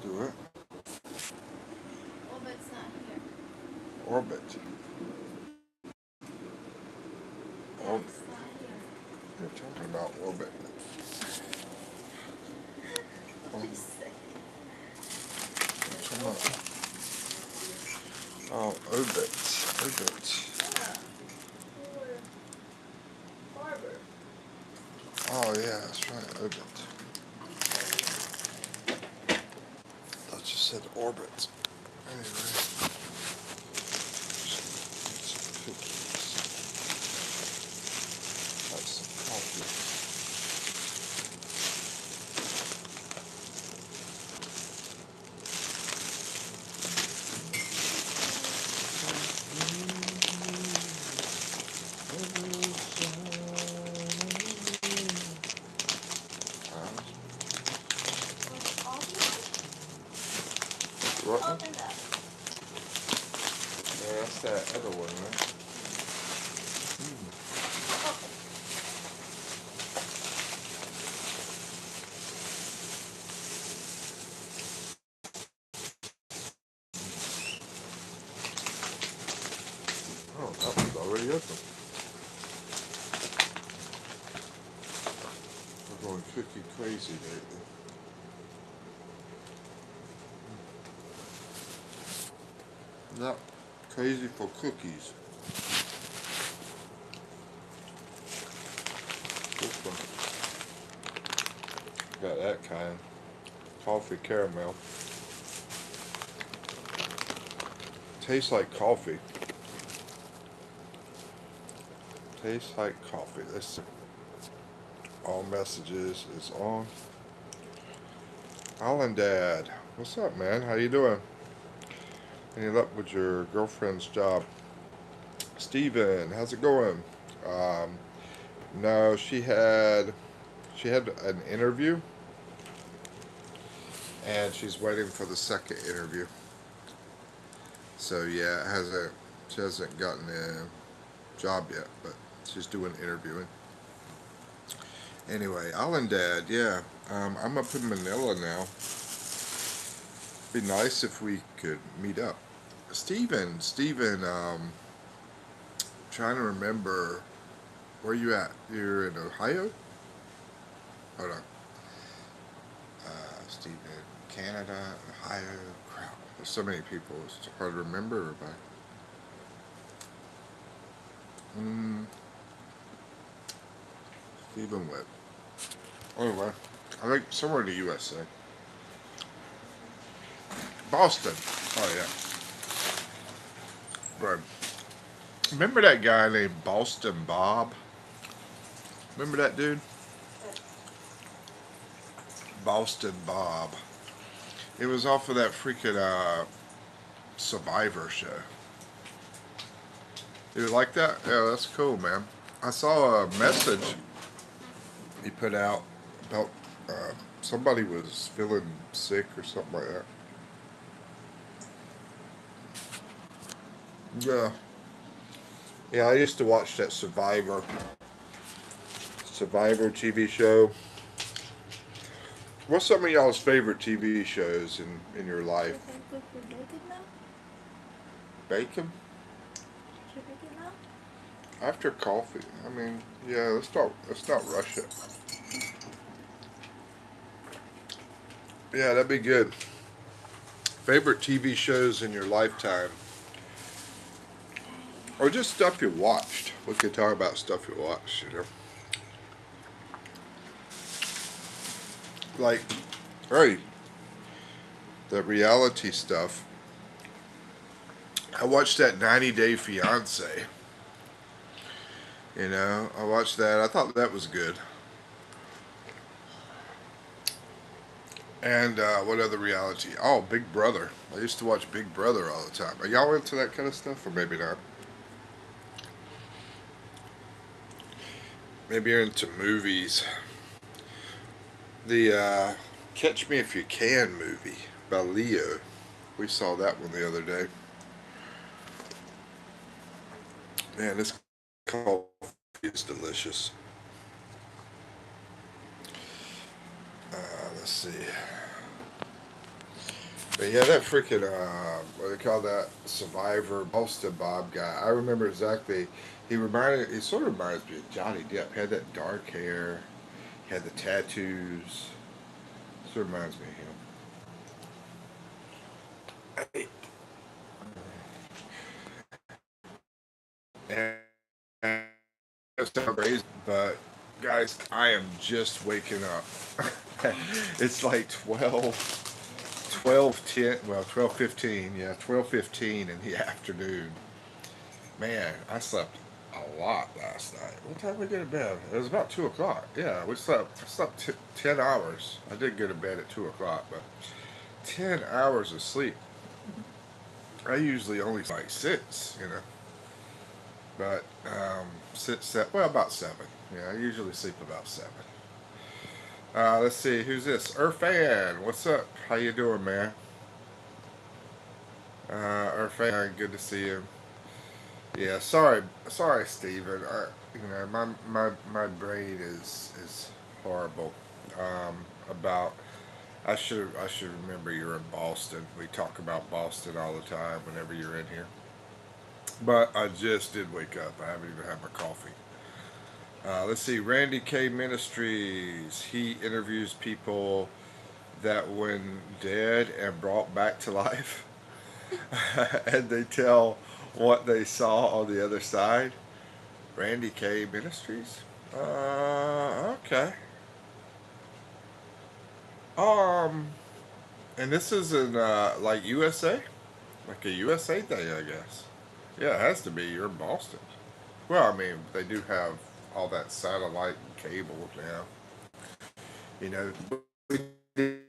do it. Orbit's not here. Orbit. Orbit. It's not here. You're talking about orbit. What did you say? Come on. Oh, orbit. Orbit. Yeah. You were barber. Oh, yeah, that's right. Orbit. Thought you said orbit. Anyway. Some cookies. Have some coffee. What? Open that. Yeah, that's that other one, right? Oh, that one's already open. We're going cookie crazy lately. Not crazy for cookies. This one. Got that kind. Coffee caramel. Tastes like coffee. Tastes like coffee. Listen. All messages is on. Alan Dad. What's up, man? How you doing? Any luck with your girlfriend's job? Steven, how's it going? Um, no, she had an interview, and she's waiting for the second interview. So yeah, she hasn't gotten a job yet, but she's doing interviewing. Anyway, Alan Dad, yeah, I'm up in Manila now. Be nice if we could meet up. Steven, trying to remember where you at. You're in Ohio? Hold on. Steven, Canada, Ohio. Crap. There's so many people. It's hard to remember everybody. Stephen Webb. Anyway, I think somewhere in the USA. Boston. Oh yeah. Right. Remember that guy named Boston Bob? Remember that dude? Boston Bob. It was off of that freaking Survivor show. You like that? Yeah, that's cool, man. I saw a message he put out about somebody was feeling sick or something like that. Yeah. Yeah, I used to watch that Survivor TV show. What's some of y'all's favorite TV shows in your life? Is that good for bacon now? Bacon? Should we bacon now? After coffee. I mean, yeah, let's not rush it. Yeah, that'd be good. Favorite TV shows in your lifetime? Or just stuff you watched. We could talk about stuff you watched, you know. Like, hey, the reality stuff. I watched that 90 Day Fiance. You know, I watched that. I thought that was good. And what other reality? Oh, Big Brother. I used to watch Big Brother all the time. Are y'all into that kind of stuff? Or maybe not? Maybe you're into movies. The Catch Me If You Can movie by Leo. We saw that one the other day. Man, this coffee is delicious. Let's see. But yeah, that freaking what do they call that Survivor Boston Bob guy? I remember exactly. He sort of reminds me of Johnny Depp. Had that dark hair, had the tattoos. Sort of reminds me of him. And it sounds crazy, but guys, I am just waking up. It's like 12:10. Well, 12:15. Yeah, 12:15 in the afternoon. Man, I slept a lot last night. What time did we get to bed? It was about 2 o'clock. Yeah, I slept 10 hours. I did go to bed at 2 o'clock, but 10 hours of sleep. I usually only sleep like six, but six, seven, well, about seven. Yeah, I usually sleep about seven. Let's see, who's this? Irfan, what's up? How you doing, man? Irfan, good to see you. Yeah, sorry, Steven. My brain is horrible. About I should remember you're in Boston. We talk about Boston all the time whenever you're in here. But I just did wake up. I haven't even had my coffee. Let's see, Randy K Ministries. He interviews people that went dead and brought back to life, and they tell what they saw on the other side. Randy K Ministries. Okay. Um, and this is in like USA, like a USA thing, I guess. Yeah, it has to be. You're in Boston. Well, I mean, they do have all that satellite and cable now. You know, we did,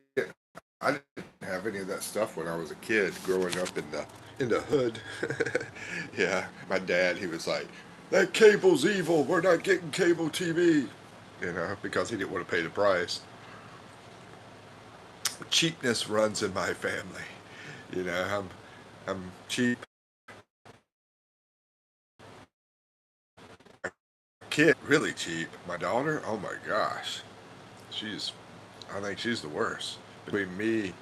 I didn't have any of that stuff when I was a kid growing up in the hood. Yeah, my dad, he was like, "That cable's evil. We're not getting cable TV." Because he didn't want to pay the price. Cheapness runs in my family. I'm cheap. Kid, really cheap. My daughter, oh my gosh, she's. I think she's the worst between me,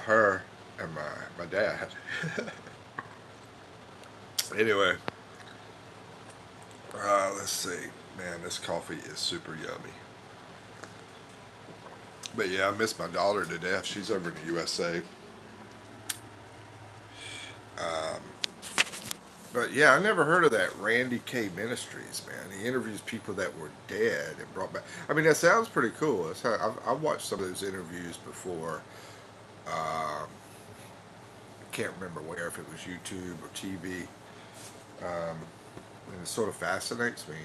her, and my dad. Anyway, let's see. Man, this coffee is super yummy. But yeah, I miss my daughter to death. She's over in the USA. Um, but yeah, I never heard of that Randy K Ministries, man. He interviews people that were dead and brought back. I mean, that sounds pretty cool. I've watched some of those interviews before. Um, I can't remember where, if it was YouTube or TV. Um, and it sort of fascinates me,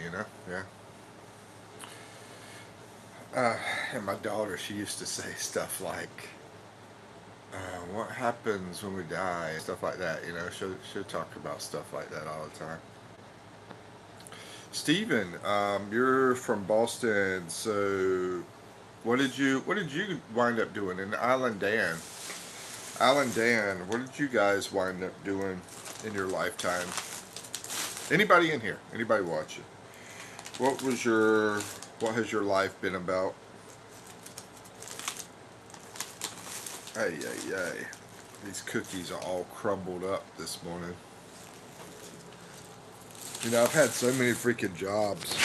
Yeah. Uh, and my daughter, she used to say stuff like, "What happens when we die?" Stuff like that. She'll talk about stuff like that all the time. Steven, you're from Boston, so what did you wind up doing in Island Dan? Island Dan, what did you guys wind up doing in your lifetime? Anybody in here? Anybody watching? What was your what has your life been about? Hey, hey, hey. These cookies are all crumbled up this morning. I've had so many freaking jobs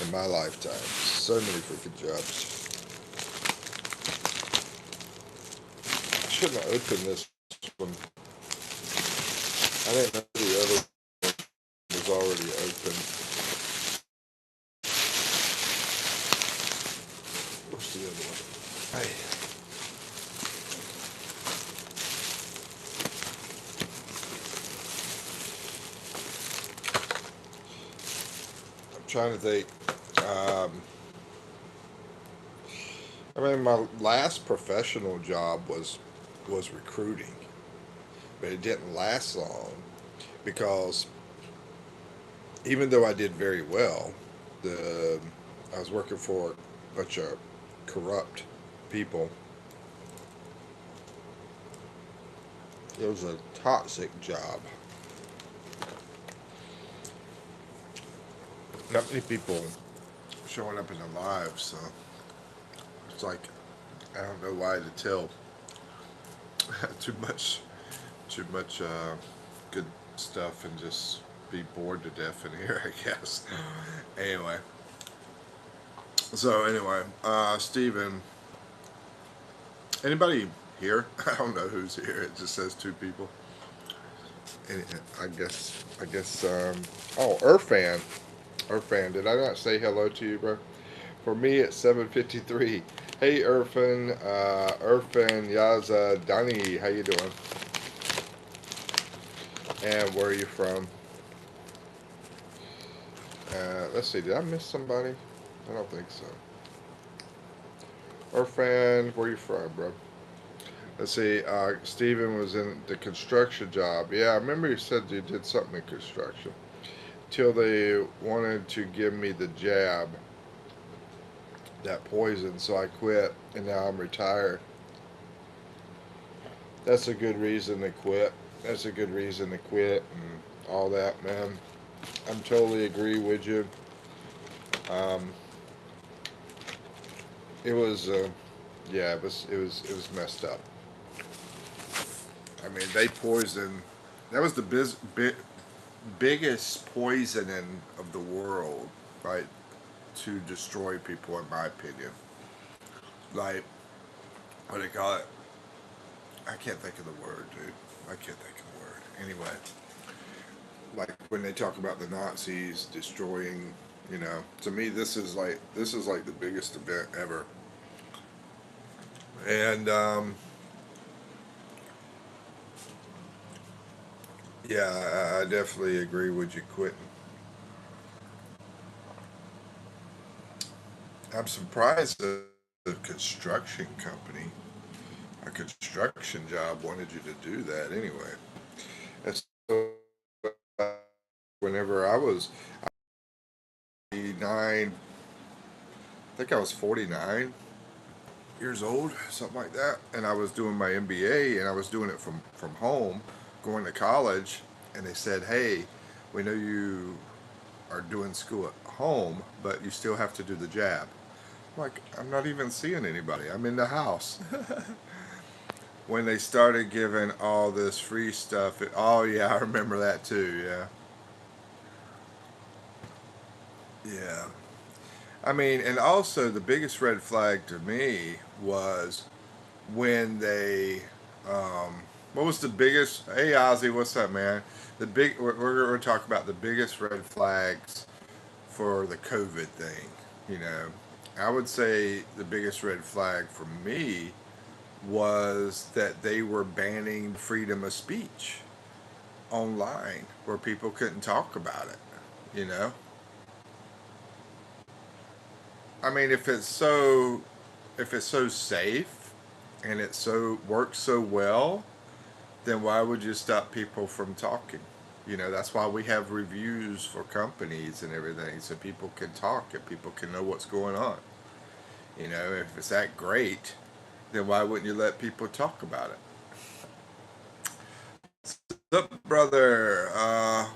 in my lifetime. So many freaking jobs. I shouldn't have opened this one. I didn't know the other one was already open. What's the other one? Hey. I'm trying to think. Um, I mean, my last professional job was recruiting, but it didn't last long because even though I did very well, the I was working for a bunch of corrupt people. It was a toxic job. Not many people showing up in their lives, so it's like I don't know why to tell. too much, too much good stuff, and just be bored to death in here, I guess. Anyway, Steven, anybody here? I don't know who's here. It just says two people. And oh, Irfan, did I not say hello to you, bro? For me, it's 7:53. Hey, Irfan Yaza Dani, how you doing? And where are you from? Let's see, did I miss somebody? I don't think so. Irfan, where you from, bro? Let's see, Steven was in the construction job. Yeah, I remember you said you did something in construction. Till they wanted to give me the jab, that poison, so I quit, and now I'm retired. That's a good reason to quit. That's a good reason to quit and all that, man. I'm totally agree with you. Um, it was, yeah, it was messed up. I mean, they poisoned. That was the biggest poisoning of the world, right? To destroy people, in my opinion. Like, what do they call it? I can't think of the word, dude. I can't think of the word. Anyway, like when they talk about the Nazis destroying, to me this is like the biggest event ever. And yeah, I definitely agree with you quitting. I'm surprised that the construction company, a construction job, wanted you to do that anyway. That's so, whenever I was 9, I think I was 49 years old, something like that, and I was doing my MBA, and I was doing it from home, going to college, and they said, "Hey, we know you are doing school at home, but you still have to do the jab." I'm like, I'm not even seeing anybody. I'm in the house. When they started giving all this free stuff, oh yeah, I remember that too. Yeah, yeah. I mean, and also the biggest red flag to me was when they what was the biggest, hey Ozzy, what's up, man? We're going to talk about the biggest red flags for the COVID thing. you know I would say the biggest red flag for me was that they were banning freedom of speech online, where people couldn't talk about it. you know I mean, if it's so safe and it so works so well, then why would you stop people from talking? That's why we have reviews for companies and everything, so people can talk and people can know what's going on. If it's that great, then why wouldn't you let people talk about it? What's up, brother?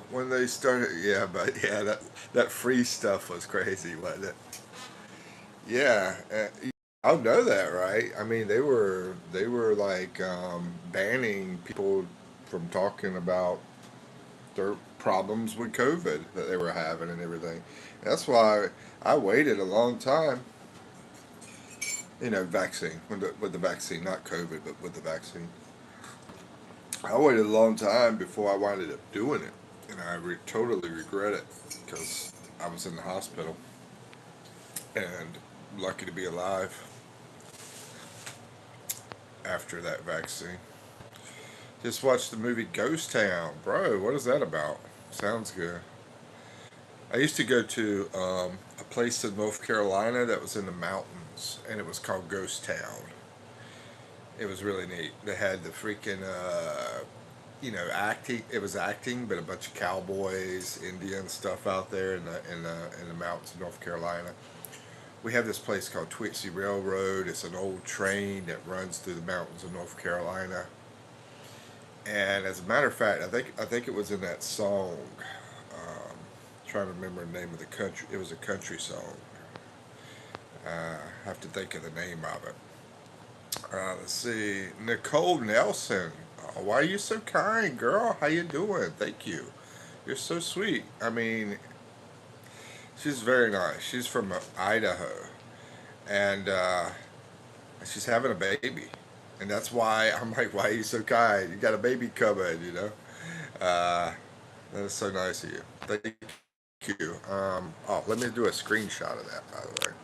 When they started, yeah, but yeah, that free stuff was crazy, wasn't it? Yeah, I know that, right? I mean, they were like banning people from talking about their problems with COVID that they were having and everything. That's why I waited a long time. Vaccine with the vaccine, not COVID, but with the vaccine. I waited a long time before I wound up doing it, and I totally regret it because I was in the hospital and lucky to be alive after that vaccine. Just watched the movie Ghost Town, bro. What is that about? Sounds good. I used to go to a place in North Carolina that was in the mountains, and it was called Ghost Town. It was really neat. They had the freaking, acting. It was acting, but a bunch of cowboys, Indian stuff out there in the mountains of North Carolina. We have this place called Twixie Railroad. It's an old train that runs through the mountains of North Carolina. And as a matter of fact, I think it was in that song. Trying to remember the name of the country. It was a country song. I have to think of the name of it. Let's see. Nicole Nelson. Why are you so kind, girl? How you doing? Thank you. You're so sweet. I mean, she's very nice. She's from Idaho, and she's having a baby, and that's why I'm like, why are you so kind? You got a baby coming, you know. Uh, that is so nice of you. Thank you. Oh, let me do a screenshot of that, by the way,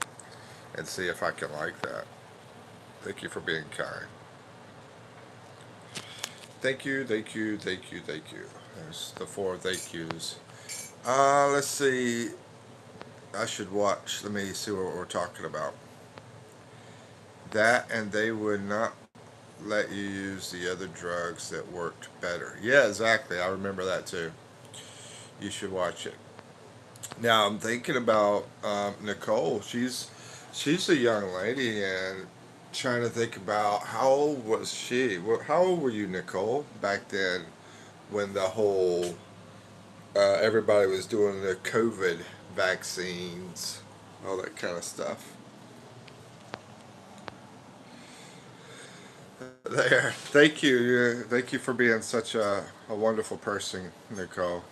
and see if I can like that. Thank you for being kind. Thank you, thank you, thank you, thank you. There's the four thank yous. Let's see. I should watch. Let me see what we're talking about. That and they would not let you use the other drugs that worked better. Yeah, exactly. I remember that too. You should watch it. Now I'm thinking about Nicole. She's a young lady and trying to think about how old was she? How old were you, Nicole, back then when the whole everybody was doing the COVID vaccines, all that kind of stuff. There, thank you. Thank you for being such a wonderful person, Nicole.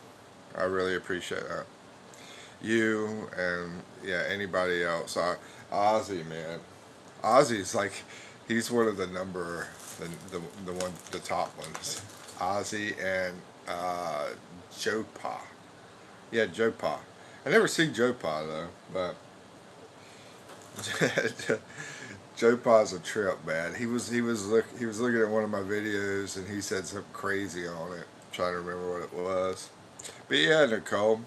I really appreciate that. You and yeah, anybody else. Ozzy, man. Ozzy's like, he's one of the number, the top ones. Ozzy and Joe Pa. Yeah, Joe Pa. I never seen Joe Pa though, but Joe Pa's a trip, man. He was looking at one of my videos and he said something crazy on it. I'm trying to remember what it was. But yeah, Nicole,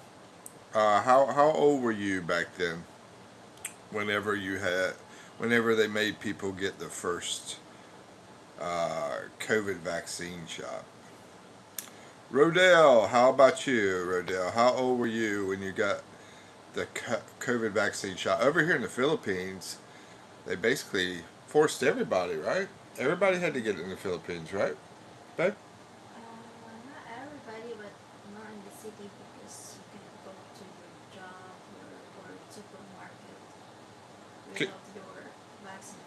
how old were you back then? Whenever you had, whenever they made people get the first COVID vaccine shot. Rodell, how about you, Rodell? How old were you when you got the COVID vaccine shot? Over here in the Philippines, they basically forced everybody, right? Everybody had to get it in the Philippines, right? Babe? Not everybody, but not in the city because you can go to your job or supermarket without your vaccine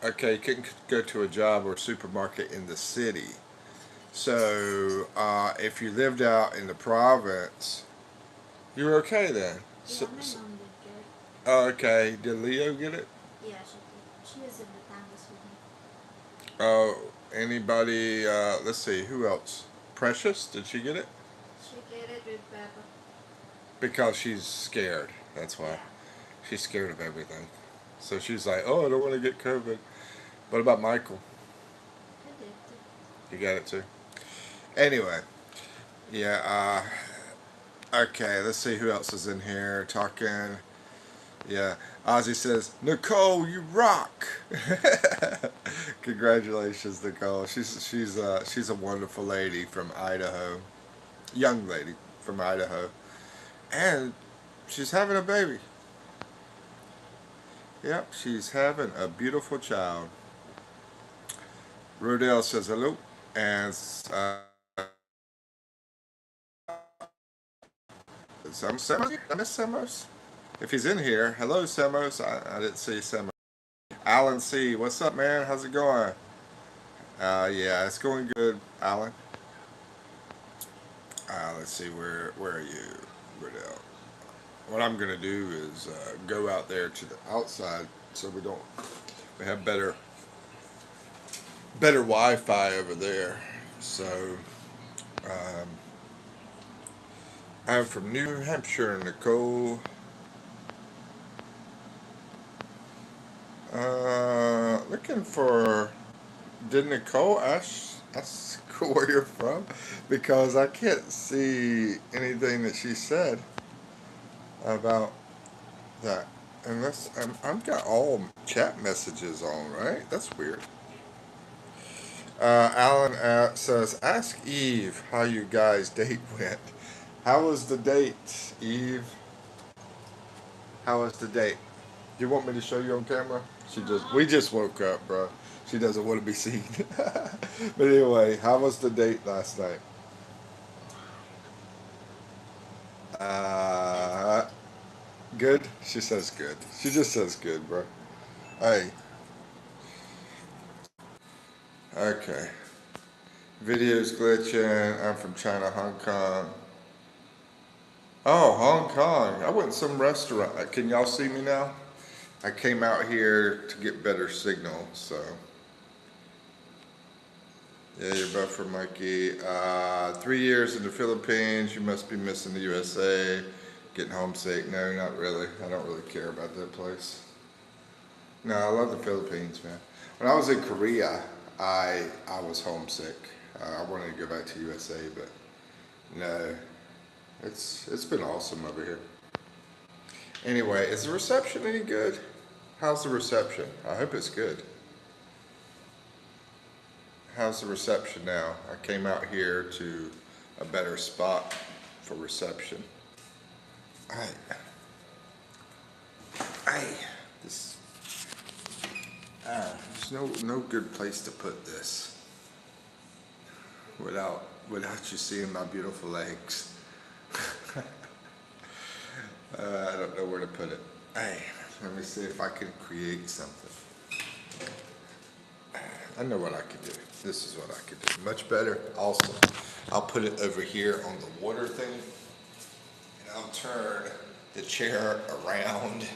card. Okay, you couldn't go to a job or supermarket in the city. So if you lived out in the province, you were okay then. Yeah, my mom did get it. Okay, did Leo get it? Yeah, she did. She was in the Batangas with me. Oh, anybody? Let's see, who else? Precious, did she get it? She get it with Peppa. Because she's scared. That's why. Yeah, She's scared of everything. So she's like, oh, I don't want to get COVID. What about Michael? I did too. You got it too? Anyway, yeah, okay, let's see who else is in here talking. Yeah, Ozzy says, Nicole, you rock. Congratulations, Nicole. She's a wonderful lady from Idaho, young lady from Idaho, and she's having a baby. Yep, she's having a beautiful child. Rodell says hello, and Semos. I miss Semos. If he's in here, hello Semos. I didn't see Semos. Alan C, what's up, man? How's it going? Yeah, it's going good, Alan. Let's see, where are you, Rodell? What I'm gonna do is go out there to the outside so we have better Wi-Fi over there. So um, I'm from New Hampshire, Nicole. Looking for. Did Nicole ask where you're from? Because I can't see anything that she said about that. Unless I've got all chat messages on, right? That's weird. Alan says, "Ask Eve how you guys' date went. How was the date, Eve? How was the date? Do you want me to show you on camera? We just woke up, bro. She doesn't want to be seen. But anyway, how was the date last night? Uh, Good. She says good. She just says good, bro. Hey, Okay. Video's glitching. I'm from China, Hong Kong. Oh, Hong Kong. I went to some restaurant. Can y'all see me now? I came out here to get better signal, so. Yeah, you're both from Mikey. 3 years in the Philippines. You must be missing the USA. Getting homesick. No, not really. I don't really care about that place. No, I love the Philippines, man. When I was in Korea, I was homesick. I wanted to go back to USA, but no, it's been awesome over here. Anyway, is the reception any good? How's the reception? I hope it's good. How's the reception now? I came out here to a better spot for reception. I, I, this, there's no good place to put this without you seeing my beautiful legs. I don't know where to put it. Hey, let me see if I can create something. I know what I could do. This is what I could do. Much better. Awesome. I'll put it over here on the water thing, and I'll turn the chair around.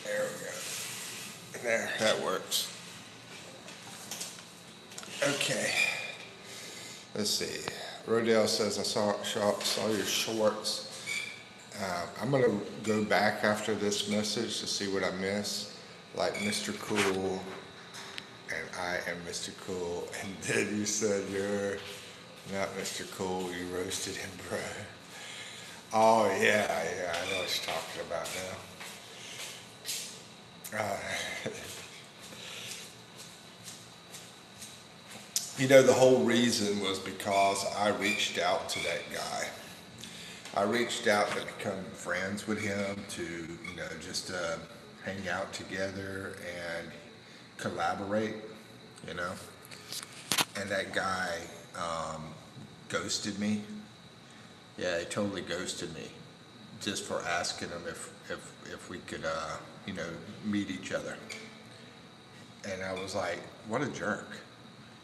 There we go. There, that works. Okay. Let's see. Rodale says, I saw your shorts. I'm going to go back after this message to see what I missed. Like Mr. Cool, and I am Mr. Cool. And then you said you're not Mr. Cool, you roasted him, bro. Oh, yeah, I know what you're talking about now. You know, the whole reason was because I reached out to that guy. I reached out to become friends with him, to, just hang out together and collaborate, you know. And that guy ghosted me. Yeah, he totally ghosted me just for asking him if we could, meet each other. And I was like, what a jerk.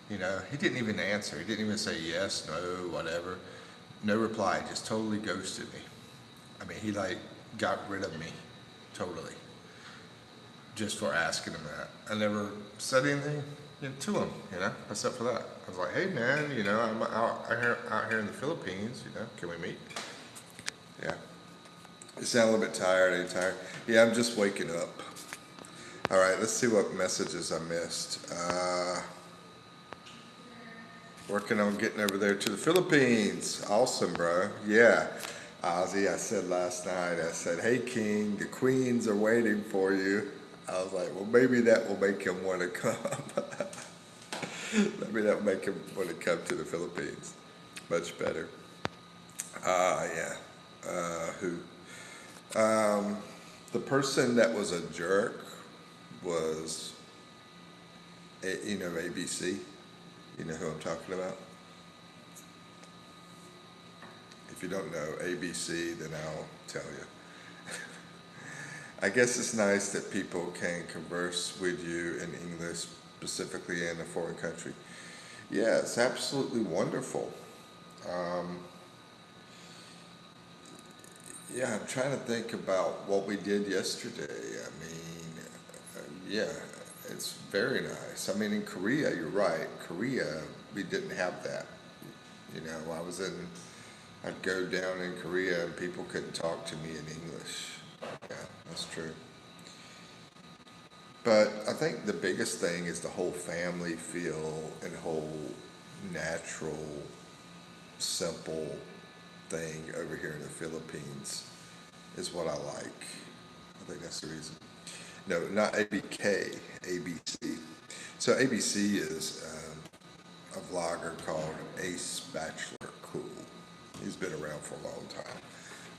He didn't even answer. He didn't even say yes, no, whatever. No reply, just totally ghosted me. I mean, he got rid of me, totally. Just for asking him that. I never said anything to him, except for that. I was like, hey man, I'm out here in the Philippines, can we meet? Yeah. You sound a little bit tired. Are you tired? Yeah, I'm just waking up. All right, let's see what messages I missed. Working on getting over there to the Philippines. Awesome, bro. Yeah. Ozzy, I said last night, I said, hey, King, the queens are waiting for you. I was like, well, maybe that will make him want to come. Maybe that will make him want to come to the Philippines. Much better. Yeah. Who? The person that was a jerk was, ABC. You know who I'm talking about? If you don't know ABC, then I'll tell you. I guess it's nice that people can converse with you in English, specifically in a foreign country. Yeah, it's absolutely wonderful. Yeah, I'm trying to think about what we did yesterday. I mean, yeah, it's very nice. I mean, in Korea, you're right. Korea, we didn't have that. I'd go down in Korea and people couldn't talk to me in English. Yeah, that's true. But I think the biggest thing is the whole family feel and whole natural, simple thing over here in the Philippines is what I like. I think that's the reason. No, not ABK, ABC. So ABC is a vlogger called Ace Bachelor Cool. He's been around for a long time.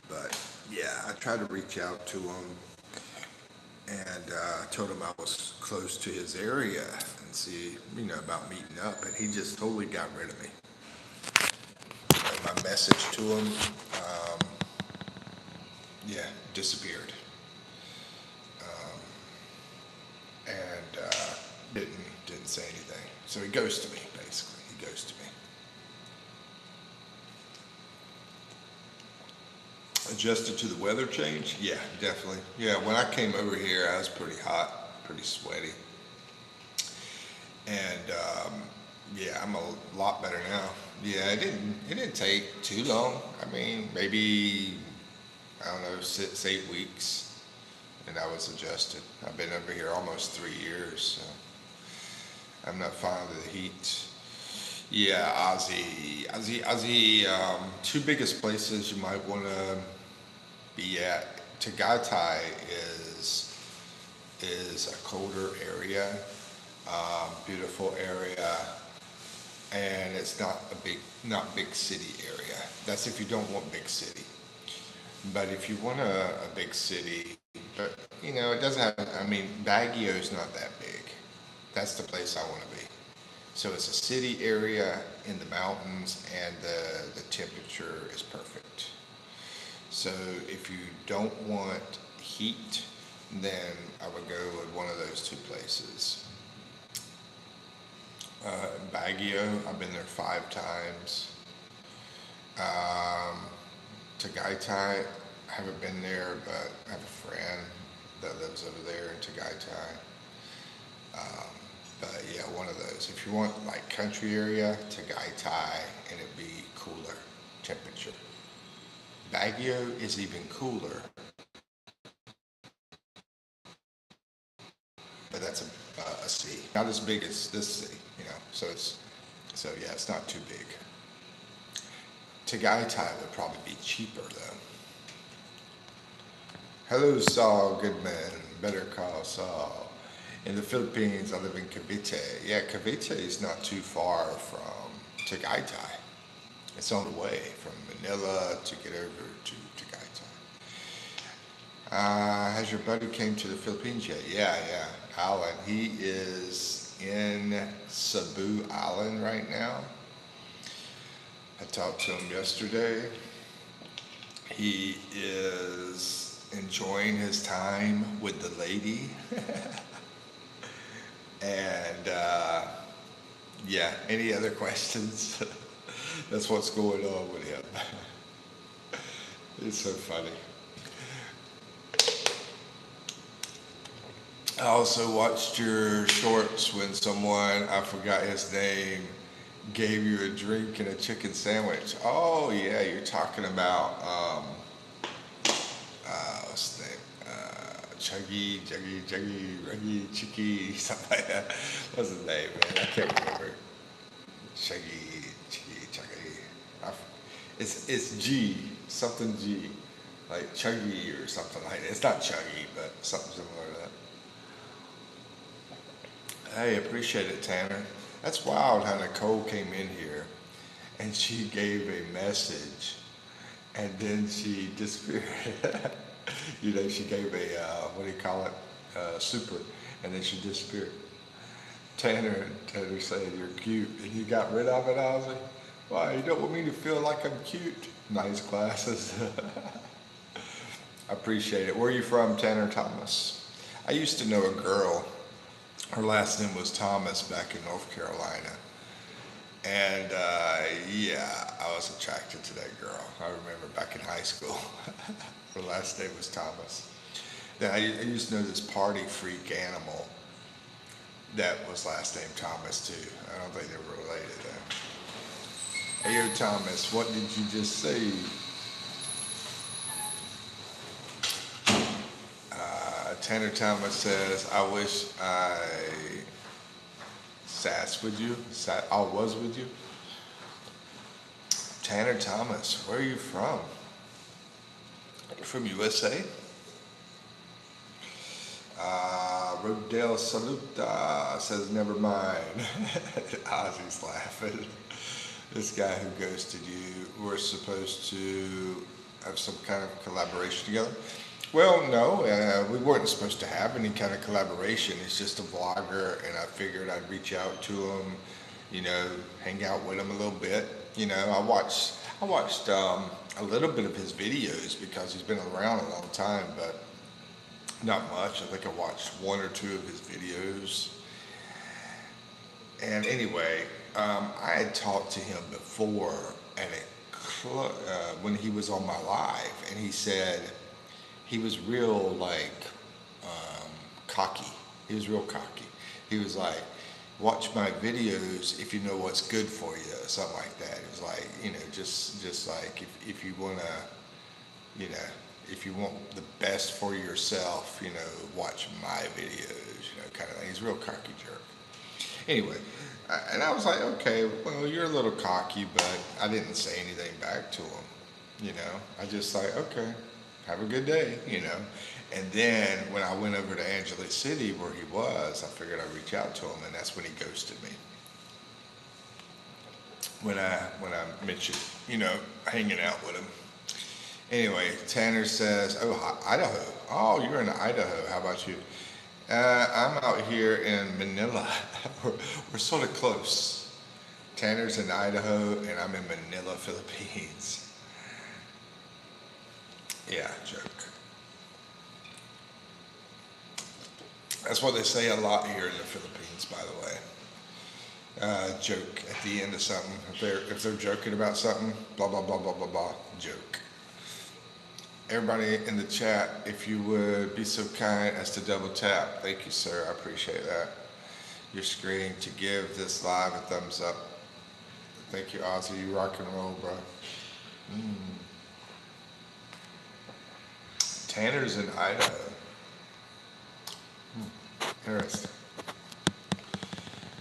But yeah, I tried to reach out to him and told him I was close to his area and see, about meeting up. And he just totally got rid of me. And my message to him, yeah, disappeared. And didn't didn't say anything. So he ghosted me, basically. He ghosted me. Adjusted to the weather change? Yeah, definitely. Yeah, when I came over here, I was pretty hot, pretty sweaty. And yeah, I'm a lot better now. Yeah, it didn't take too long. I mean, maybe I don't know, 6, 8 weeks, and I was adjusted. I've been over here almost 3 years, so I'm not fond of the heat. Yeah, Ozzy. Two biggest places you might want to be at. Tagaytay is is a colder area, beautiful area, and it's not big city area. That's if you don't want big city. But if you want a big city, but it doesn't have. I mean, Baguio's not that big. That's the place I want to be. So it's a city area in the mountains, and the temperature is perfect. So if you don't want heat, then I would go with one of those two places. Baguio, I've been there 5 times. Um, Tagaytay, I haven't been there, but I have a friend that lives over there in Tagaytay. Um, but yeah, one of those. If you want like country area, Tagaytay, and it'd be cooler temperature. Baguio is even cooler, but that's a city, not as big as this city. So yeah, it's not too big. Tagaytay would probably be cheaper though. Hello, Saul Goodman. Better call Saul. In the Philippines, I live in Cavite. Yeah, Cavite is not too far from Tagaytay. It's on the way from Manila to get over to Tagaytay. Has your buddy came to the Philippines yet? Yeah, Alan. He is in Cebu Island right now. I talked to him yesterday. He is enjoying his time with the lady. And yeah, any other questions? That's what's going on with him. It's so funny. I also watched your shorts when someone, I forgot his name, gave you a drink and a chicken sandwich. Oh yeah, you're talking about what's his name? Chuggy, Ruggy, Chicky, something like that. What's his name, man? I can't remember. Chuggy. It's G, something G, like Chuggy or something like that. It's not Chuggy, but something similar to that. Hey, appreciate it, Tanner. That's wild how Nicole came in here and she gave a message and then she disappeared. She gave a, what do you call it, super, and then she disappeared. Tanner said, you're cute, and you got rid of it, Ozzy? Why, you don't want me to feel like I'm cute? Nice glasses. I appreciate it. Where are you from, Tanner Thomas? I used to know a girl. Her last name was Thomas back in North Carolina. And yeah, I was attracted to that girl. I remember back in high school. Her last name was Thomas. Then I used to know this party freak animal that was last name Thomas too. I don't think they were related though. Hey, yo, Thomas, what did you just say? Tanner Thomas says, I wish I was with you. Tanner Thomas, where are you from? You're from USA? Rodale Saluta says, never mind. Ozzy's laughing. This guy who ghosted you, we're supposed to have some kind of collaboration together. Well, no, we weren't supposed to have any kind of collaboration. He's just a vlogger, and I figured I'd reach out to him, hang out with him a little bit. I watched a little bit of his videos because he's been around a long time, but not much. I think I watched one or two of his videos, anyway, I had talked to him before at when he was on my live, and he said he was real like cocky. He was real cocky. He was like, "Watch my videos if you know what's good for you," or something like that. It was like, just like if you wanna, you know, if you want the best for yourself, watch my videos, kind of thing. He's a real cocky jerk. Anyway, and I was like, okay, well, you're a little cocky, but I didn't say anything back to him. I just like, okay, have a good day. And then when I went over to Angela City where he was, I figured I'd reach out to him, and that's when he ghosted me. When I mentioned, hanging out with him. Anyway, Tanner says, "Oh, Idaho. Oh, you're in Idaho. How about you?" I'm out here in Manila. we're sort of close. Tanner's in Idaho, and I'm in Manila, Philippines. Yeah, joke. That's what they say a lot here in the Philippines, by the way. Joke at the end of something. If they're joking about something, blah blah blah blah blah blah. Joke. Everybody in the chat, if you would be so kind as to double tap. Thank you, sir. I appreciate that. Your screen to give this live a thumbs up. Thank you, Ozzy. You rock and roll, bro. Tanner's in Idaho. Interesting.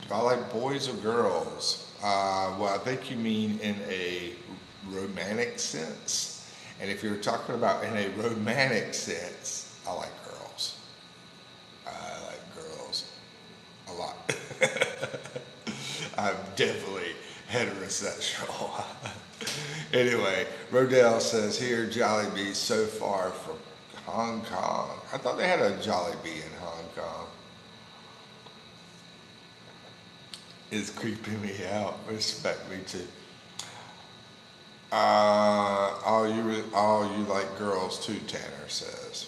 Do I like boys or girls? Well, I think you mean in a romantic sense. And if you're talking about in a romantic sense, I like girls. I like girls a lot. I'm definitely heterosexual. Anyway, Rodell says here, Jollibee's so far from Hong Kong. I thought they had a Jollibee in Hong Kong. It's creeping me out. Respect me too. You like girls too, Tanner says.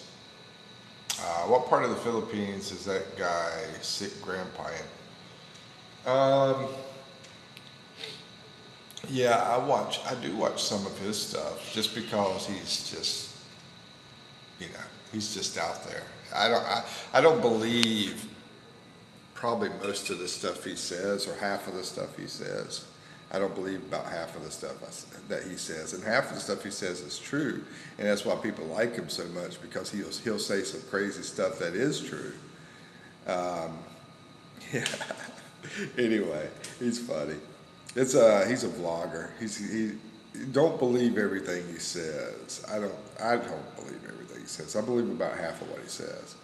What part of the Philippines is that guy, sick grandpa in? Yeah, I do watch some of his stuff just because he's just out there. I don't believe probably most of the stuff he says or half of the stuff he says. I don't believe about half of the stuff that he says, and half of the stuff he says is true, and that's why people like him so much because he'll say some crazy stuff that is true. Yeah. Anyway, he's funny. He's a vlogger. He don't believe everything he says. I don't believe everything he says. I believe about half of what he says,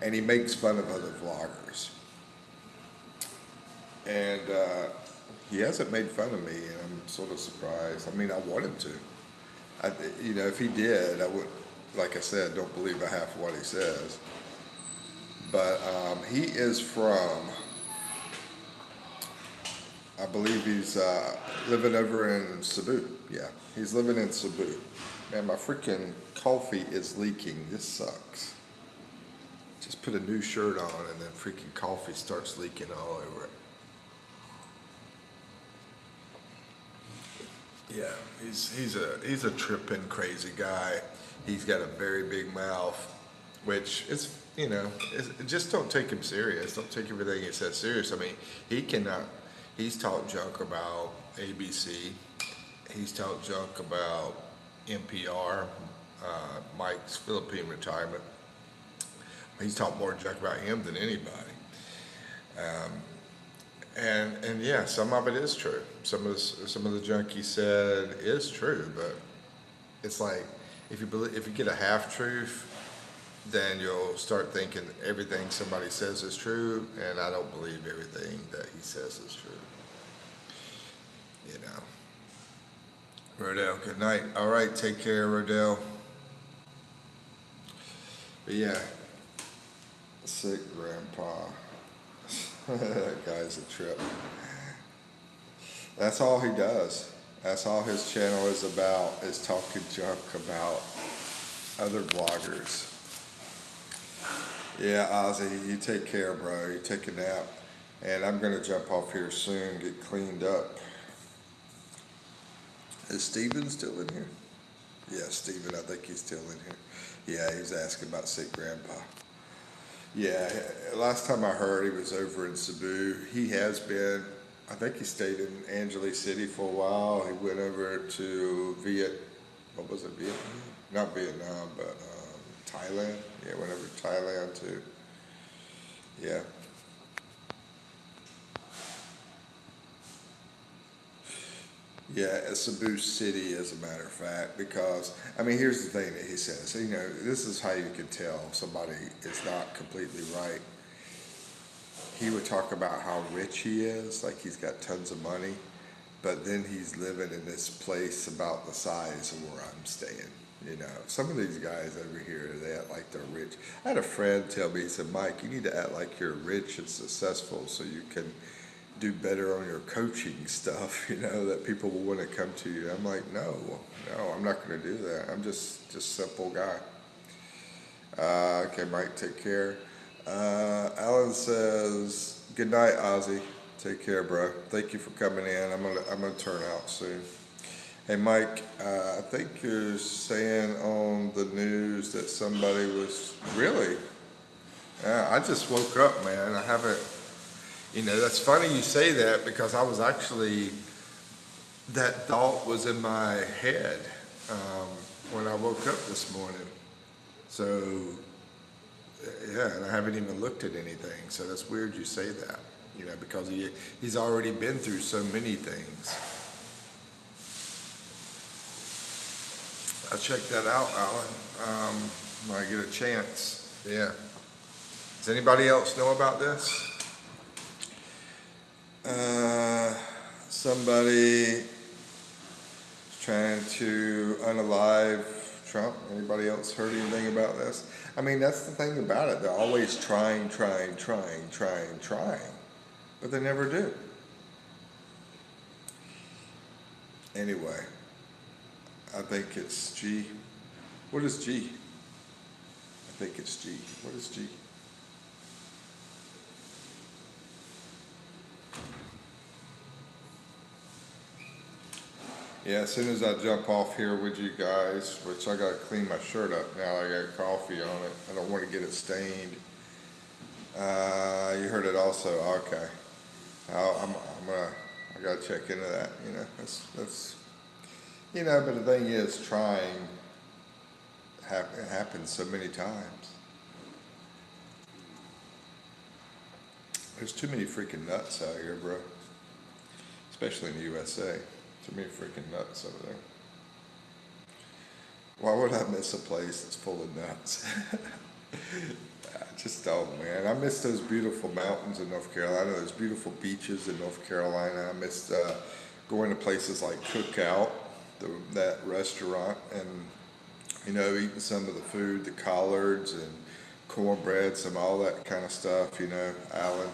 and he makes fun of other vloggers, and he hasn't made fun of me, and I'm sort of surprised. I mean, I want him to. If he did, I would, like I said, don't believe a half of what he says. But he is from, I believe he's living over in Cebu. Yeah, he's living in Cebu. Man, my freaking coffee is leaking. This sucks. Just put a new shirt on, and then freaking coffee starts leaking all over it. Yeah, he's a tripping crazy guy. He's got a very big mouth, which is just don't take him serious. Don't take everything he says serious. I mean, he cannot. He's talked junk about ABC. He's talked junk about NPR, Mike's Philippine retirement. He's talked more junk about him than anybody. And yeah, some of it is true. Some of the junk he said is true, but it's like if you get a half truth, then you'll start thinking everything somebody says is true, and I don't believe everything that he says is true. Rodell, good night. All right, take care, Rodell. But yeah, sick grandpa. That guy's a trip. That's all he does. That's all his channel is about, is talking junk about other vloggers. Yeah, Ozzy, you take care, bro. You take a nap. And I'm gonna jump off here soon, get cleaned up. Is Steven still in here? Yeah, Steven, I think he's still in here. Yeah, he was asking about sick grandpa. Yeah, last time I heard he was over in Cebu. He has been, I think he stayed in Angeles City for a while. He went over to what was it, Vietnam? Not Vietnam, but Thailand. Yeah, went over to Thailand too. Yeah. Yeah, Cebu City, as a matter of fact, because I mean, here's the thing that he says. You know, this is how you can tell somebody is not completely right. He would talk about how rich he is, like he's got tons of money, but then he's living in this place about the size of where I'm staying. You know, some of these guys over here, they act like they're rich. I had a friend tell me, he said, Mike, you need to act like you're rich and successful so you can do better on your coaching stuff, you know, that people will want to come to you. I'm like, no, I'm not going to do that. I'm just simple guy. Okay, Mike, take care. Alan says, good night, Ozzy. Take care, bro. Thank you for coming in. I'm gonna turn out soon. Hey, Mike, I think you're saying on the news that somebody was really. I just woke up, man. I haven't. You know, that's funny you say that because I was actually, that thought was in my head um, when I woke up this morning. So, yeah, and I haven't even looked at anything. So that's weird you say that, you know, because he's already been through so many things. I'll check that out, Alan, when I get a chance. Yeah. Does anybody else know about this? Somebody trying to unalive Trump. Anybody else heard anything about this? I mean, that's the thing about it. They're always trying, but they never do. Anyway, I think it's G. What is G? I think it's G. What is G? Yeah, as soon as I jump off here with you guys, which I gotta clean my shirt up now, I got coffee on it. I don't want to get it stained. You heard it also. Okay, I'm gonna. I gotta check into that. You know, that's. You know, but the thing is, trying happens so many times. There's too many freaking nuts out here, bro. Especially in the USA. Too many freaking nuts over there. Why would I miss a place that's full of nuts? I just don't, man. I miss those beautiful mountains in North Carolina, those beautiful beaches in North Carolina. I missed going to places like Cookout, that restaurant, and you know, eating some of the food, the collards and cornbread, some all that kind of stuff. You know, Alan,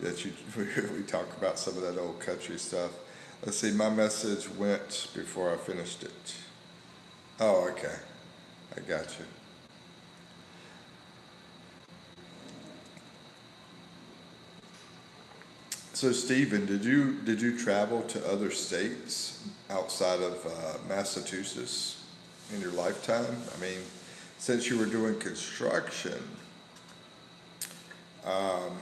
that you we talk about some of that old country stuff. Let's see, my message went before I finished it. Oh, okay, I got you. So, Stephen, did you travel to other states outside of Massachusetts in your lifetime? I mean, since you were doing construction, um,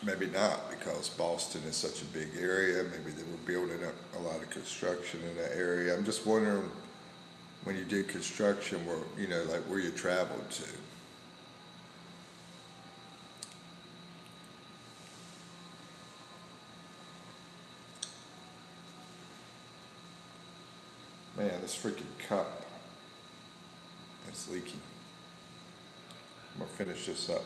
maybe not because Boston is such a big area. Maybe they were building up a lot of construction in that area. I'm just wondering when you did construction, where you know, like where you traveled to. Man, this freaking cup is leaking. I'm gonna finish this up.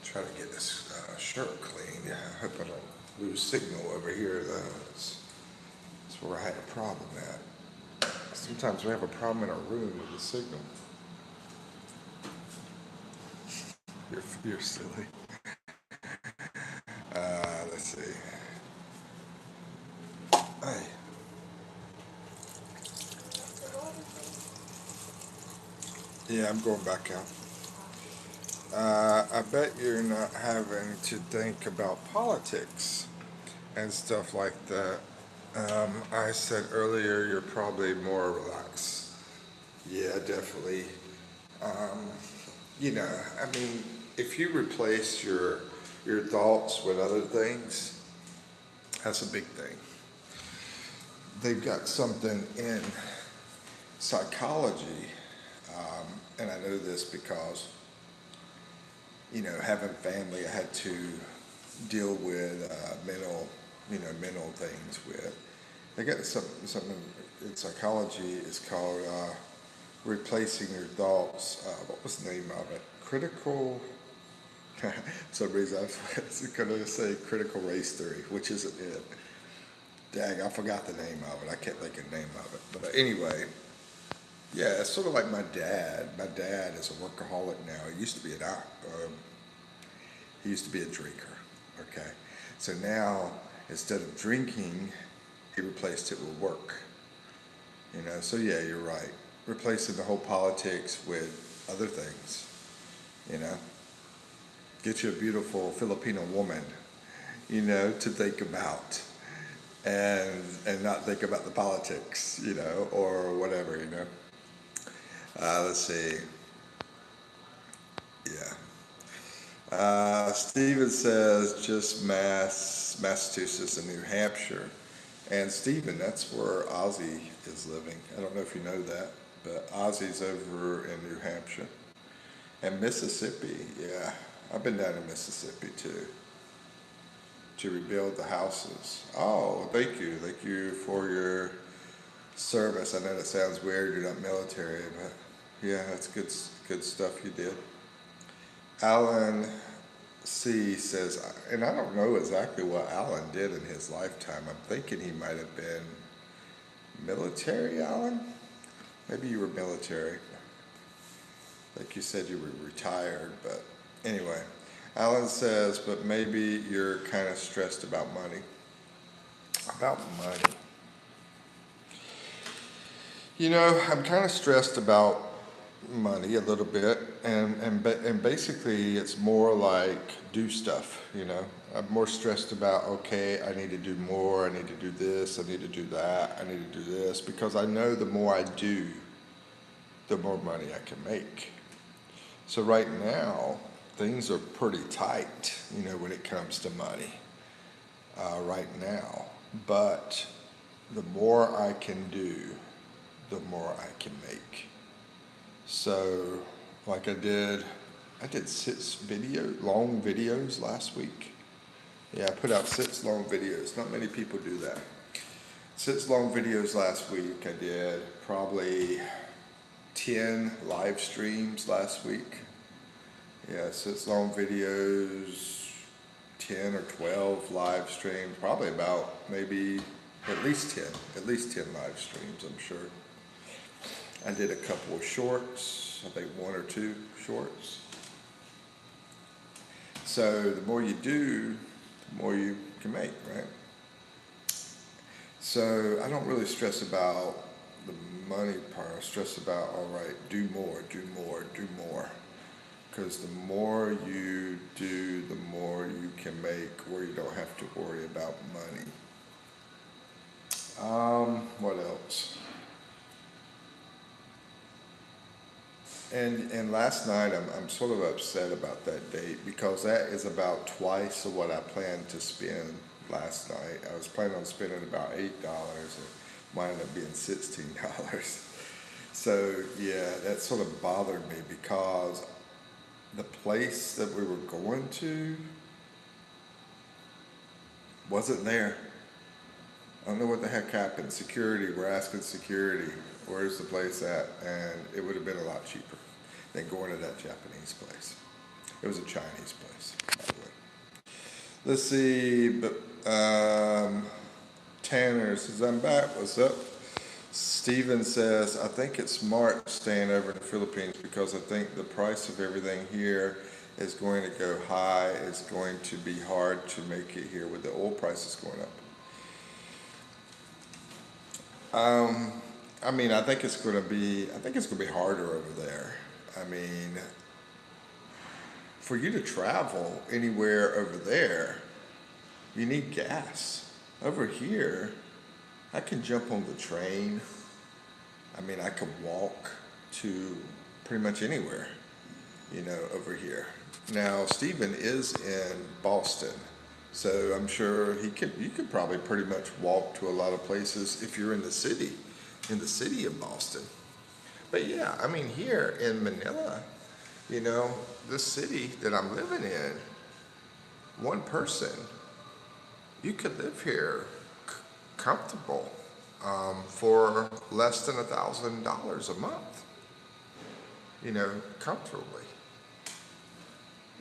Try to get this shirt clean. Yeah, I hope I don't lose signal over here. That's where I had a problem at. Sometimes we have a problem in our room with the signal. You're silly. Let's see. Hey, Yeah, I'm going back out. I bet you're not having to think about politics and stuff like that. I said earlier you're probably more relaxed. Yeah, definitely. Um, I mean, if you replace your thoughts with other things, that's a big thing. They've got something in psychology, and I know this because having family, I had to deal with mental things with. They got something in psychology. It's called replacing your thoughts. What was the name of it? Critical. For some reason I was going to say critical race theory, which isn't it. Dang, I forgot the name of it. I can't think of the name of it. But anyway, yeah, it's sort of like my dad. My dad is a workaholic now. He used to be a drinker. Okay, so now instead of drinking, he replaced it with work. So yeah, you're right. Replacing the whole politics with other things. You know, get you a beautiful Filipino woman. To think about and not think about the politics. Or whatever. Let's see. Yeah. Steven says just Massachusetts and New Hampshire. And Stephen, that's where Ozzy is living. I don't know if you know that, but Ozzy's over in New Hampshire. And Mississippi, yeah. I've been down to Mississippi too to rebuild the houses. Oh, thank you. Thank you for your service. I know that sounds weird, you're not military, but yeah, that's good stuff you did. Alan C says, and I don't know exactly what Alan did in his lifetime. I'm thinking he might have been military, Alan? Maybe you were military. Like you said you were retired, but anyway. Alan says, but maybe you're kind of stressed about money. About money. I'm kind of stressed about money a little bit, and basically it's more like do stuff. I'm more stressed about okay, I need to do more, I need to do this, I need to do that, I need to do this because I know the more I do, the more money I can make. So right now things are pretty tight, when it comes to money. Right now, but the more I can do, the more I can make. So, like I did long videos last week. Yeah, I put out 6 long videos. Not many people do that. 6 long videos last week. I did probably 10 live streams last week. Yeah, 6 long videos, 10 or 12 live streams, probably about maybe at least 10 live streams, I'm sure. I did a couple of shorts, I think 1 or 2 shorts. So the more you do, the more you can make, right? So I don't really stress about the money part. I stress about, all right, do more, do more, do more. Because the more you do, the more you can make where you don't have to worry about money. What else? And last night I'm sort of upset about that date because that is about twice of what I planned to spend last night. I was planning on spending about $8 and mine ended up being $16. So yeah, that sort of bothered me because the place that we were going to wasn't there. I don't know what the heck happened. Security, we're asking security, where's the place at? And it would have been a lot cheaper than going to that Japanese place. It was a Chinese place, by the way. Let's see, but Tanner says, I'm back. What's up? Steven says, I think it's smart staying over in the Philippines because I think the price of everything here is going to go high. It's going to be hard to make it here with the oil prices going up. I mean, I think it's going to be harder over there. I mean, for you to travel anywhere over there, you need gas. Over here, I can jump on the train. I mean, I can walk to pretty much anywhere, over here. Now, Stephen is in Boston, so I'm sure you could probably pretty much walk to a lot of places if you're in the city of Boston. But yeah, I mean, here in Manila, this city that I'm living in, one person, you could live here comfortable for less than $1,000 a month, comfortably,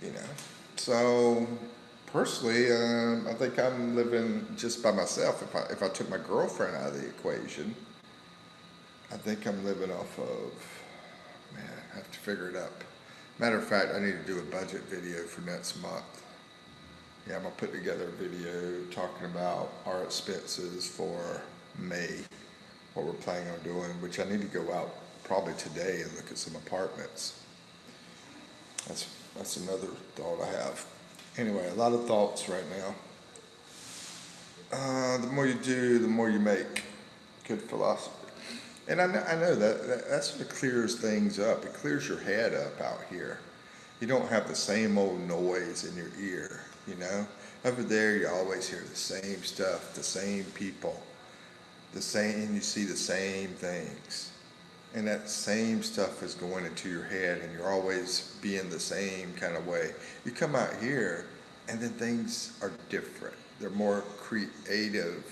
you know. So personally, I think I'm living just by myself. If I took my girlfriend out of the equation, I think I'm living off of, man, I have to figure it up. Matter of fact, I need to do a budget video for next month. Yeah, I'm gonna put together a video talking about our expenses for May, what we're planning on doing, which I need to go out probably today and look at some apartments. That's another thought I have. Anyway, a lot of thoughts right now. The more you do, the more you make. Good philosophy. And I know that sort of clears things up. It clears your head up out here. You don't have the same old noise in your ear, Over there, you always hear the same stuff, the same people, and you see the same things. And that same stuff is going into your head, and you're always being the same kind of way. You come out here, and then things are different. They're more creative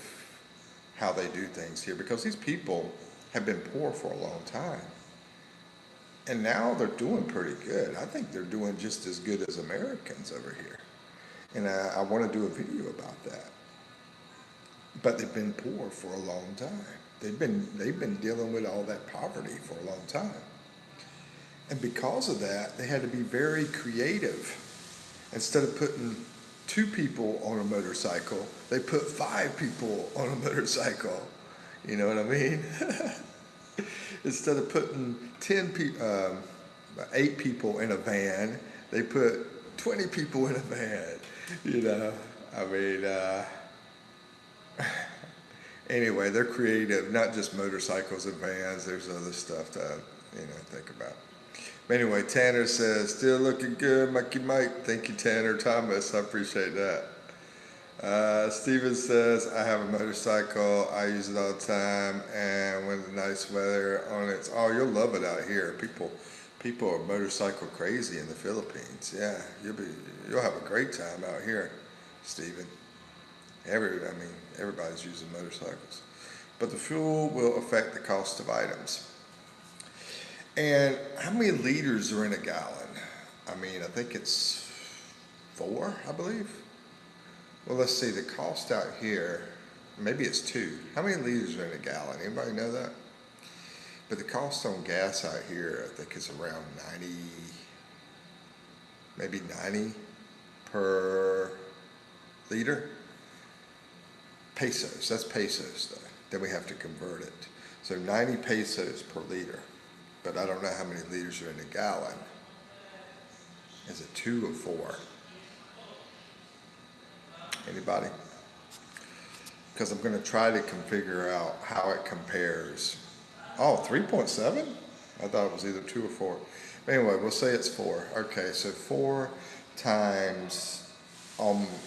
how they do things here, because these people have been poor for a long time. And now they're doing pretty good. I think they're doing just as good as Americans over here. And I want to do a video about that. But they've been poor for a long time. They've been dealing with all that poverty for a long time. And because of that, they had to be very creative. Instead of putting 2 people on a motorcycle, they put 5 people on a motorcycle. You know what I mean? Instead of putting 8 people in a van, they put 20 people in a van. I mean, anyway, they're creative, not just motorcycles and vans. There's other stuff to, think about. But anyway, Tanner says, still looking good, Mikey Mike. Thank you, Tanner Thomas. I appreciate that. Steven says, I have a motorcycle. I use it all the time. And when the nice weather on it, oh, you'll love it out here. People are motorcycle crazy in the Philippines. Yeah, you'll have a great time out here, Steven. Everybody's using motorcycles. But the fuel will affect the cost of items. And how many liters are in a gallon? I think it's 4, I believe. Well, let's see, the cost out here, maybe it's 2. How many liters are in a gallon? Anybody know that? But the cost on gas out here, I think, is around 90, maybe 90 per liter. Pesos, that's pesos though. Then we have to convert it. So 90 pesos per liter. But I don't know how many liters are in a gallon. Is it 2 or 4? Anybody? Because I'm going to try to figure out how it compares. Oh, 3.7? I thought it was either 2 or 4. Anyway, we'll say it's 4. Okay, so 4 times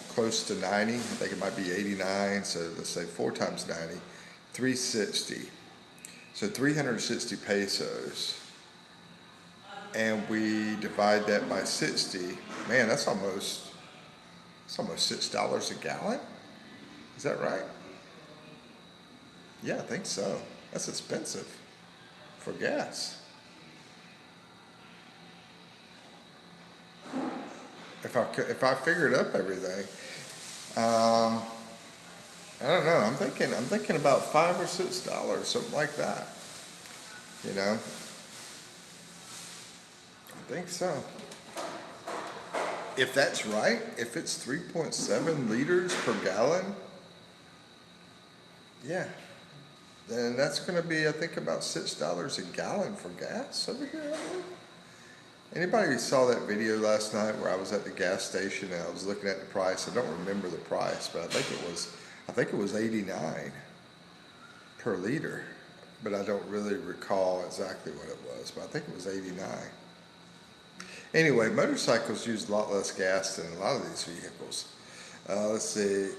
close to 90. I think it might be 89. So let's say 4 times 90, 360. So 360 pesos. And we divide that by 60. Man, that's almost $6 a gallon. Is that right? Yeah, I think so. That's expensive for gas. If I figured up everything, I don't know. I'm thinking about $5 or $6, something like that. I think so. If that's right, if it's 3.7 liters per gallon, yeah, then that's going to be, I think, about $6 a gallon for gas over here. Anybody saw that video last night where I was at the gas station and I was looking at the price? I don't remember the price, but I think it was 89 per liter. But I don't really recall exactly what it was, but I think it was 89. Anyway, motorcycles use a lot less gas than a lot of these vehicles. Let's see.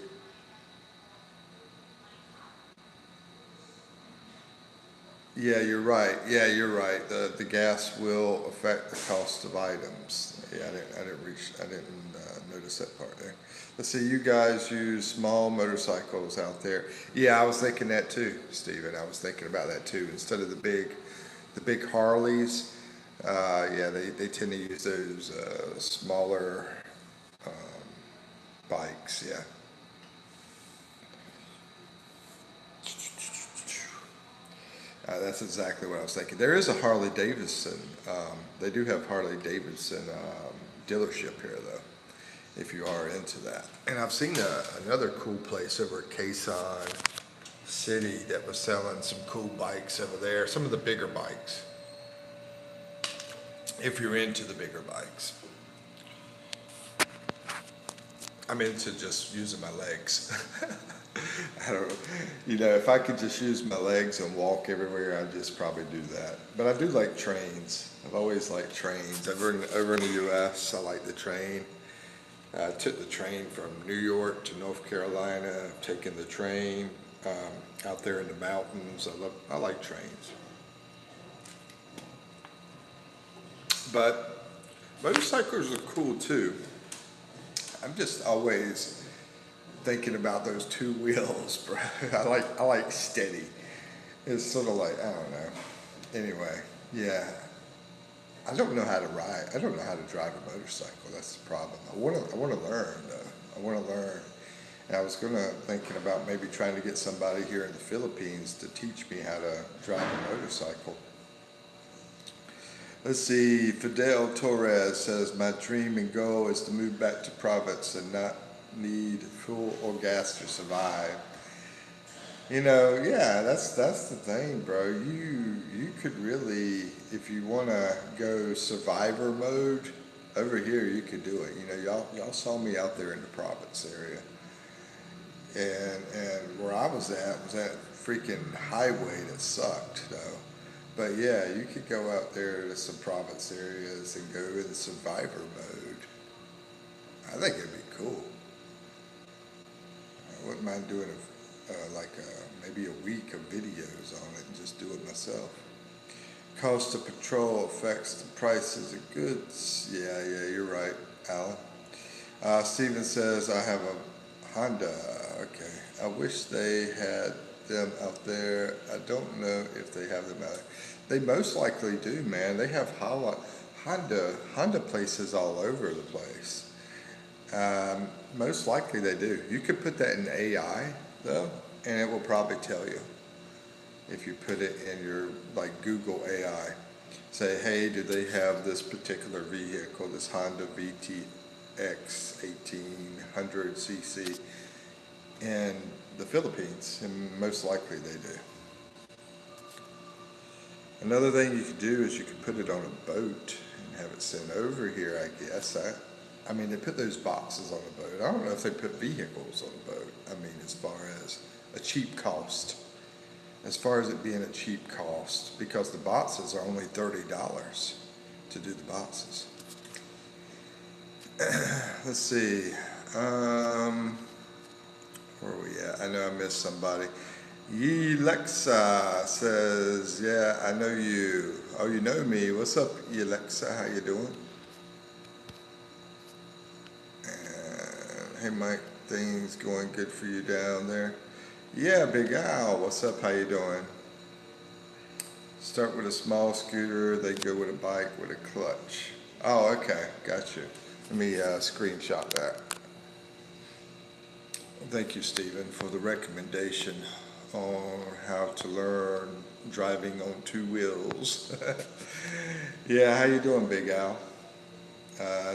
Yeah, you're right. Yeah, you're right. The gas will affect the cost of items. Yeah, I didn't notice that part there. Let's see. You guys use small motorcycles out there. Yeah, I was thinking that too, Stephen. I was thinking about that too. Instead of the big Harleys, yeah, they tend to use those smaller um, bikes. Yeah. That's exactly what I was thinking. There is a Harley Davidson. They do have Harley Davidson dealership here, though, if you are into that. And I've seen another cool place over at Quezon City that was selling some cool bikes over there. Some of the bigger bikes, if you're into the bigger bikes. I'm into just using my legs. I don't, if I could just use my legs and walk everywhere, I'd just probably do that. But I do like trains. I've always liked trains. Over in the U.S., I like the train. I took the train from New York to North Carolina. I've taken the train out there in the mountains. I like trains. But motorcycles are cool too. I'm just always thinking about those two wheels, bro. I like steady. It's sort of like, I don't know. Anyway, yeah. I don't know how to ride. I don't know how to drive a motorcycle. That's the problem. I wanna learn though. I wanna learn. And I was thinking about maybe trying to get somebody here in the Philippines to teach me how to drive a motorcycle. Let's see, Fidel Torres says, my dream and goal is to move back to province and not need fuel or gas to survive. Yeah, that's the thing, bro. You could really, if you want to go survivor mode, over here you could do it. Y'all saw me out there in the province area. And where I was at was that freaking highway that sucked, though. But yeah, you could go out there to some province areas and go in survivor mode. I think it'd be cool. I wouldn't mind doing maybe a week of videos on it and just do it myself. Cost of patrol affects the prices of goods. Yeah, you're right, Alan. Steven says, I have a Honda. Okay. I wish they had them out there. I don't know if they have them out there. They most likely do, man. They have Honda places all over the place. Most likely they do. You could put that in AI, though, and it will probably tell you. If you put it in your, like, Google AI, say, hey, do they have this particular vehicle, this Honda VTX 1800cc in the Philippines? And most likely they do. Another thing you could do is you could put it on a boat and have it sent over here, I guess. I mean, they put those boxes on a boat. I don't know if they put vehicles on a boat. I mean, as far as a cheap cost. As far as it being a cheap cost, because the boxes are only $30 to do the boxes. Let's see. Where are we at? I know I missed somebody. Yelexa says, yeah, I know you. Oh, you know me. What's up, Yelexa? How you doing? And, hey, Mike, things going good for you down there? Yeah, Big Al, what's up? How you doing? Start with a small scooter, they go with a bike with a clutch. Oh, okay, got you. Let me screenshot that. Thank you, Stephen, for the recommendation on how to learn driving on two wheels. Yeah, how you doing, Big Al?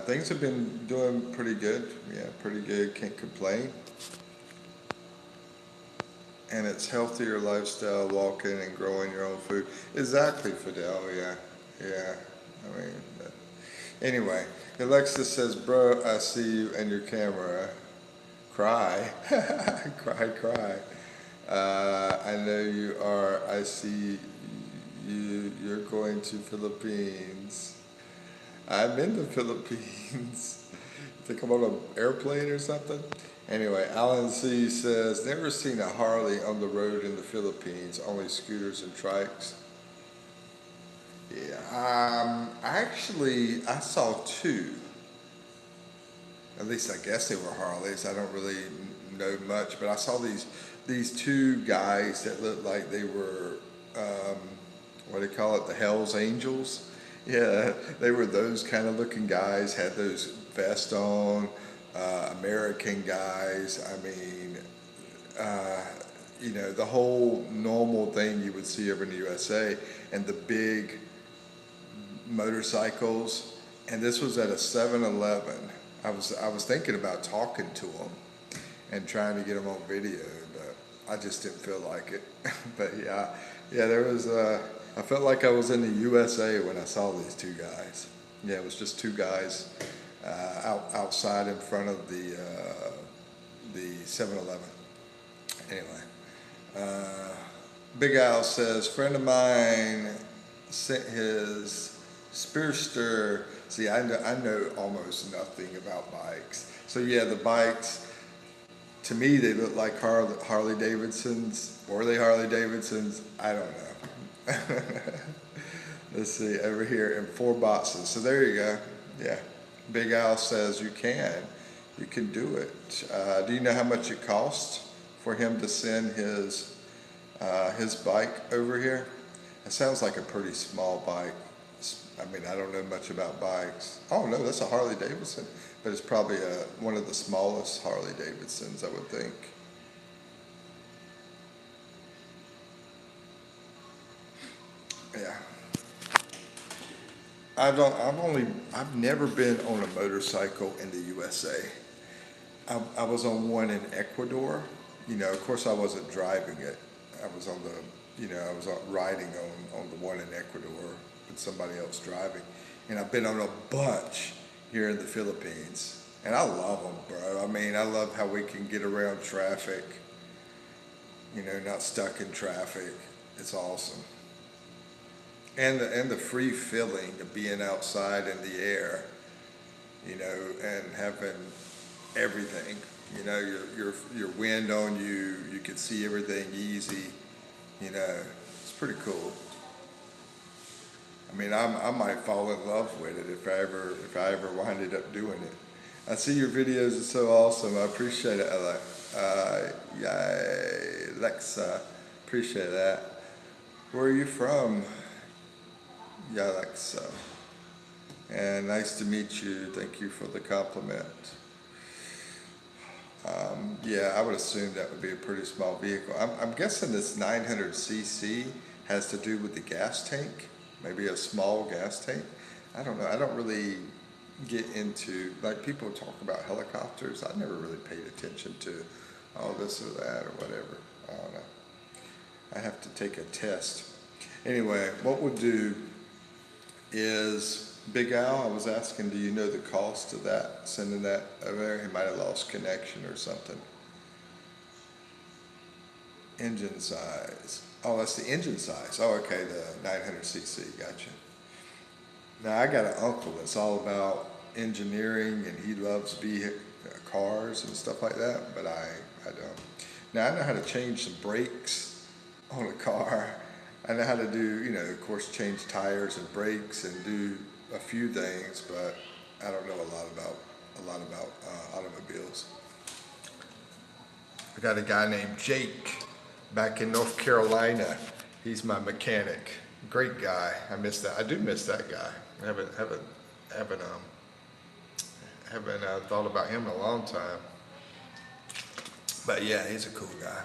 Things have been doing pretty good. Yeah, pretty good. Can't complain. And it's healthier lifestyle, walking and growing your own food. Exactly, Fidel. Yeah. I mean, Anyway, Alexis says, bro, I see you and your camera. Cry. Cry, cry. I know you are. I see you. You're going to Philippines. I'm in the Philippines. Think I'm on an airplane or something. Anyway, Alan C says, never seen a Harley on the road in the Philippines, only scooters and trikes. Yeah, actually, I saw two. At least I guess they were Harleys. I don't really know much, but I saw these two guys that looked like they were what do you call it? The Hell's Angels. Yeah, they were those kind of looking guys. Had those vests on. American guys. I mean, uh, the whole normal thing you would see over in the USA, and the big motorcycles, and this was at a 7-Eleven. I was thinking about talking to them and trying to get them on video, but I just didn't feel like it. But yeah, there was. I felt like I was in the USA when I saw these two guys. Yeah, it was just two guys outside in front of the 7-Eleven. Anyway, uh, Big Al says, friend of mine sent his Spearster. See, I know almost nothing about bikes. So yeah, the bikes, to me, they look like Harley Davidsons. Were they Harley Davidsons? I don't know. Let's see, over here in 4 boxes. So there you go. Yeah. Big Al says you can do it. Do you know how much it costs for him to send his bike over here? It sounds like a pretty small bike. I mean, I don't know much about bikes. Oh no, that's a Harley Davidson, but it's probably one of the smallest Harley Davidsons, I would think. Yeah. I've never been on a motorcycle in the USA. I was on one in Ecuador. Of course I wasn't driving it. I was on I was riding on the one in Ecuador with somebody else driving. And I've been on a bunch here in the Philippines. And I love them, bro. I mean, I love how we can get around traffic, not stuck in traffic. It's awesome. And the free feeling of being outside in the air, and having everything. Your wind on you. You can see everything easy. It's pretty cool. I mean, I might fall in love with it if I ever winded up doing it. I see your videos are so awesome. I appreciate it, yay, Alexa. Appreciate that. Where are you from? Yeah, Alexa. And nice to meet you. Thank you for the compliment. Yeah, I would assume that would be a pretty small vehicle. I'm guessing this 900cc has to do with the gas tank, maybe a small gas tank. I don't know. I don't really get into, like, people talk about helicopters. I never really paid attention to all this or that or whatever. I don't know. I have to take a test. Anyway, what we'll do is, Big Al, I was asking, do you know the cost of that, sending that over there? He might have lost connection or something. Engine size. Oh, that's the engine size. Oh, okay, the 900cc, gotcha. Now, I got an uncle that's all about engineering, and he loves cars and stuff like that, but I don't. Now, I know how to change some brakes on a car. I know how to do, of course, change tires and brakes and do a few things, but I don't know a lot about automobiles. I got a guy named Jake back in North Carolina. He's my mechanic. Great guy. I do miss that guy. I haven't thought about him in a long time. But yeah, he's a cool guy.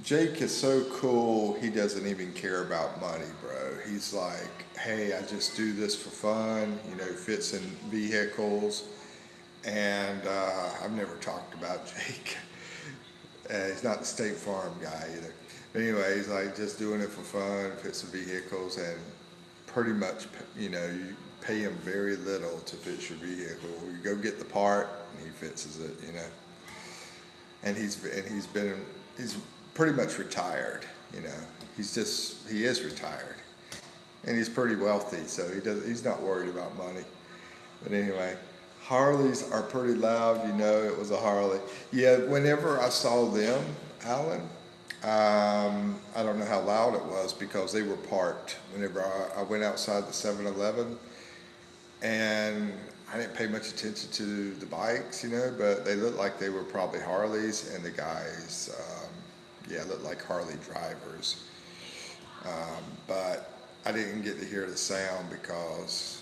Jake is so cool, he doesn't even care about money, bro. He's like, hey, I just do this for fun, fits in vehicles. And I've never talked about Jake. He's not the State Farm guy either. But anyway, he's like just doing it for fun, fixing vehicles, and pretty much, you pay him very little to fix your vehicle. You go get the part, and he fixes it. And he's pretty much retired. He is retired, and he's pretty wealthy, so he's not worried about money. But anyway, Harleys are pretty loud. It was a Harley. Yeah, whenever I saw them, Alan, I don't know how loud it was because they were parked. Whenever I went outside the 7-Eleven, and I didn't pay much attention to the bikes, but they looked like they were probably Harleys, and the guys, yeah, looked like Harley drivers. But I didn't get to hear the sound because,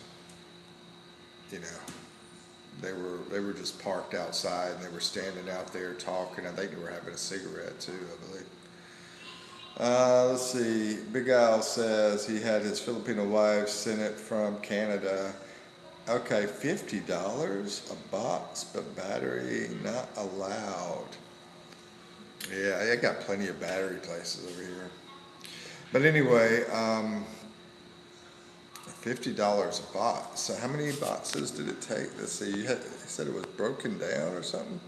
you know, they were just parked outside, and they were standing out there talking. I think they were having a cigarette too, I believe. Let's see. Big Al says he had his Filipino wife send it from Canada. Okay, $50 a box, but battery not allowed. Yeah, I got plenty of battery places over here. But anyway, $50 a box. So how many boxes did it take? Let's see. You said it was broken down or something.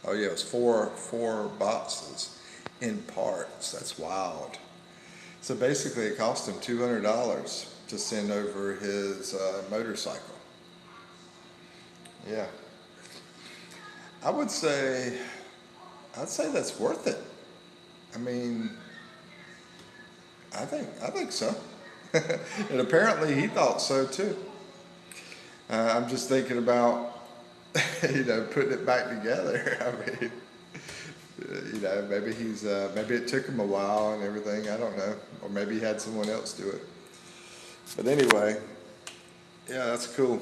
Oh yeah, it was four boxes in parts. That's wild. So basically, it cost him $200 to send over his motorcycle. Yeah, I'd say that's worth it. I mean, I think so. And apparently he thought so too. I'm just thinking about, putting it back together. I mean, maybe it took him a while and everything. I don't know, or maybe he had someone else do it. But anyway, yeah, that's cool.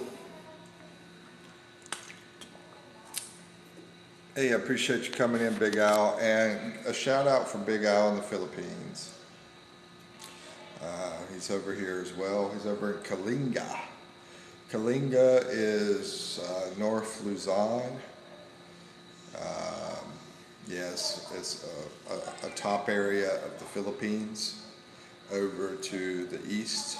Hey, I appreciate you coming in, Big Al, and a shout out from Big Al in the Philippines. He's over here as well. He's over in Kalinga. Kalinga is North Luzon. Yes, it's a top area of the Philippines over to the east.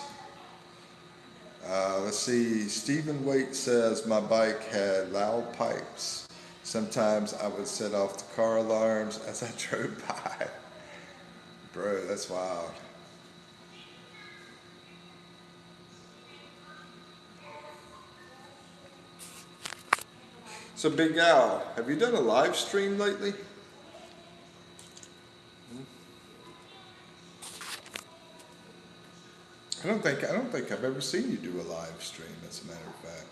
Let's see, Stephen Waite says, my bike had loud pipes. Sometimes I would set off the car alarms as I drove by. Bro, that's wild. So Big Al, have you done a live stream lately? I don't think I've ever seen you do a live stream, as a matter of fact.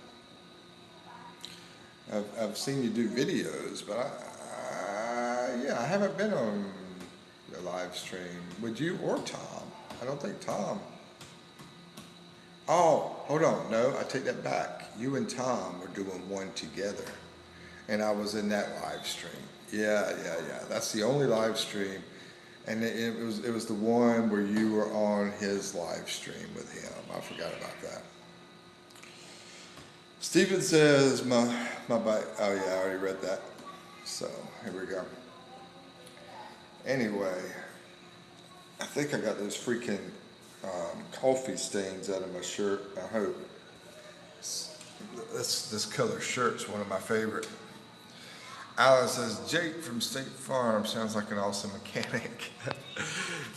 I've seen you do videos, but I haven't been on a live stream with you or Tom. I don't think Tom. Oh, hold on. No, I take that back. You and Tom were doing one together, and I was in that live stream. Yeah. That's the only live stream, and it was the one where you were on his live stream with him. I forgot about that. Steven says my bike. Oh yeah, I already read that. So here we go. Anyway, I think I got those freaking coffee stains out of my shirt. I hope. This color shirt's one of my favorite. Alan says, Jake from State Farm sounds like an awesome mechanic.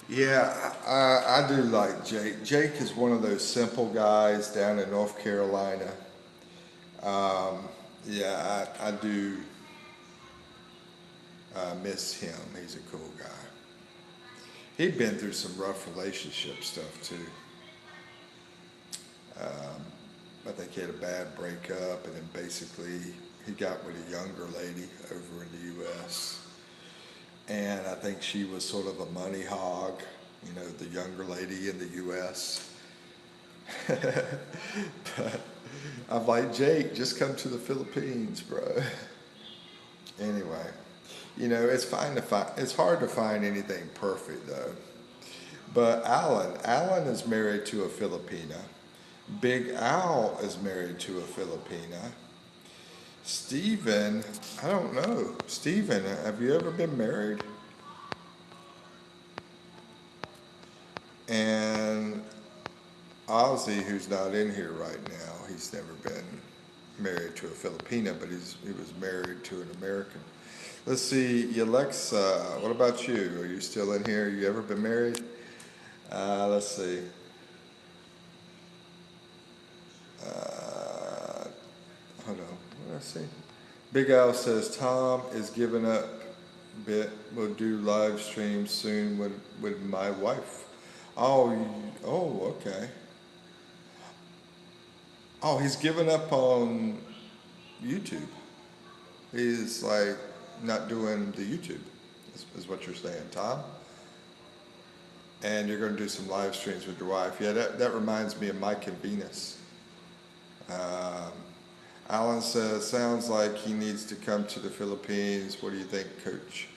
Yeah, I do like Jake. Jake is one of those simple guys down in North Carolina. Yeah, I do miss him. He's a cool guy. He'd been through some rough relationship stuff too. I think he had a bad breakup, and then basically he got with a younger lady over in the U.S. And I think she was sort of a money hog, the younger lady in the U.S. But I'm like, Jake, just come to the Philippines, bro. Anyway, it's it's hard to find anything perfect though. But Alan is married to a Filipina. Big Al is married to a Filipina. Steven, I don't know. Steven, have you ever been married? And Ozzy, who's not in here right now, he's never been married to a Filipina, but he was married to an American. Let's see, Alexa, what about you? Are you still in here? You ever been married? Let's see. Uh, Hold on, what did I say? Big Al says Tom is giving up. Bit will do live streams soon with my wife. Oh, oh, okay. Oh, he's given up on YouTube. He's like not doing the YouTube, is what you're saying, Tom. And you're going to do some live streams with your wife. Yeah, that reminds me of Mike and Venus. Um, Alan says, sounds like he needs to come to the Philippines. What do you think, Coach?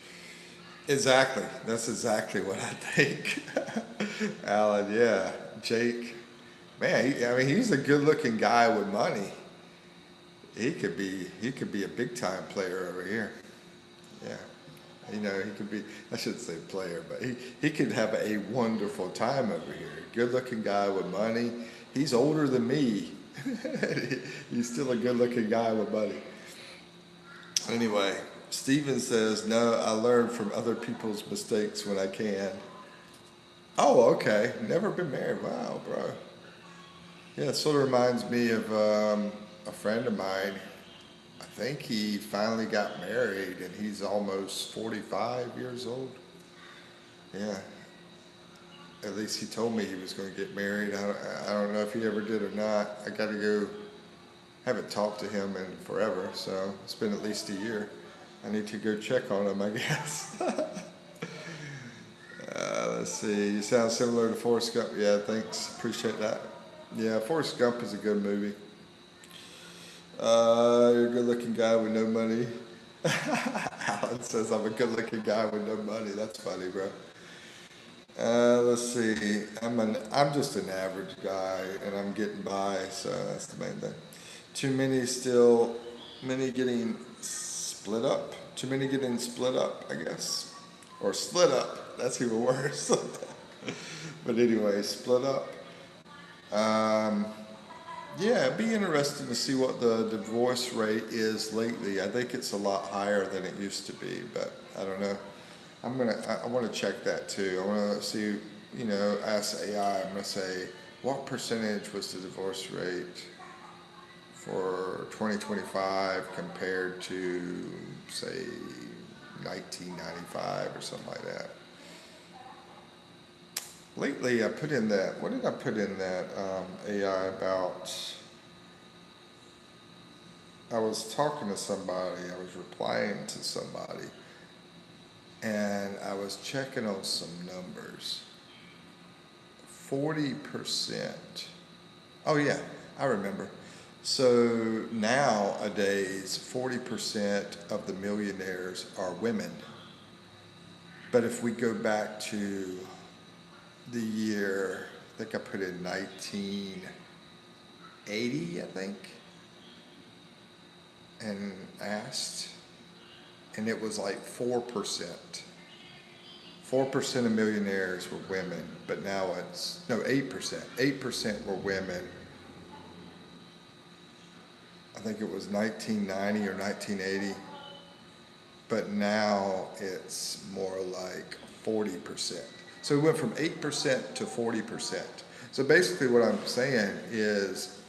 Exactly. That's exactly what I think. Alan, yeah. Jake, man, I mean, he's a good-looking guy with money. He could be a big-time player over here. Yeah. You know, he could be, I shouldn't say player, but he could have a wonderful time over here. Good looking guy with money. He's older than me. He's still a good looking guy with money. Anyway, Steven says, no, I learn from other people's mistakes when I can. Oh, okay. Never been married. Wow, bro. Yeah, it sort of reminds me of a friend of mine. I think he finally got married and he's almost 45 years old. Yeah, at least he told me he was going to get married. I don't know if he ever did or not. I got to go, haven't talked to him in forever, so it's been at least a year. I need to go check on him, I guess. Let's see, you sound similar to Forrest Gump. Yeah, thanks, appreciate that. Yeah, Forrest Gump is a good movie. You're a good looking guy with no money. Alan says I'm a good looking guy with no money. That's funny, bro. Let's see. I'm just an average guy, and I'm getting by, so that's the main thing. Too many still, many getting split up. Too many getting split up, I guess, or split up. That's even worse. But anyway, split up. Um, yeah, it'd be interesting to see what the divorce rate is lately. I think it's a lot higher than it used to be, but I don't know. I want to check that too. I want to see, you know, ask AI. I'm going to say, what percentage was the divorce rate for 2025 compared to, say, 1995 or something like that. Lately, I put in that. What did I put in that AI about? I was talking to somebody. I was replying to somebody, and I was checking on some numbers. 40%. Oh, yeah, I remember. So nowadays, 40% of the millionaires are women. But if we go back to the year, I think I put in 1980, I think, and asked, and it was like 4%. 4% of millionaires were women, but now it's, no, 8%. 8% were women. I think it was 1990 or 1980, but now it's more like 40%. So we went from 8% to 40%. So basically what I'm saying is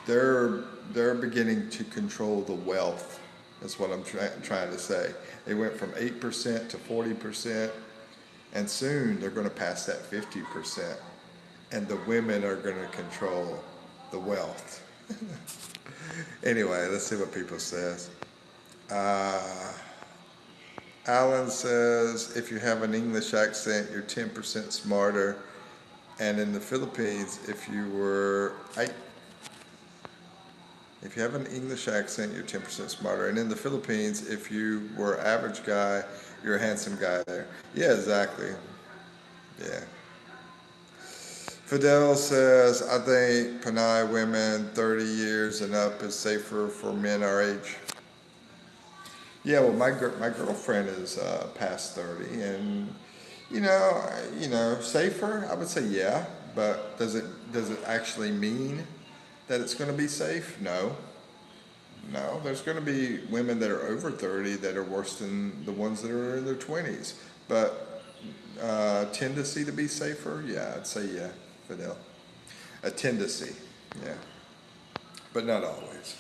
they're beginning to control the wealth. That's what I'm trying to say. They went from 8% to 40%, and soon they're going to pass that 50%, and the women are going to control the wealth. Anyway, let's see what people says. Uh, Alan says, if you have an English accent, you're 10% smarter. And in the Philippines, if you have an English accent, you're 10% smarter. And in the Philippines, if you were average guy, you're a handsome guy there. Yeah, exactly. Yeah. Fidel says, I think Panay women 30 years and up is safer for men our age. Yeah, well, my girlfriend is past 30, and safer. I would say yeah, but does it actually mean that it's going to be safe? No, no. There's going to be women that are over 30 that are worse than the ones that are in their 20s, but tendency to be safer. Yeah, I'd say yeah, Fidel. A tendency, yeah, but not always.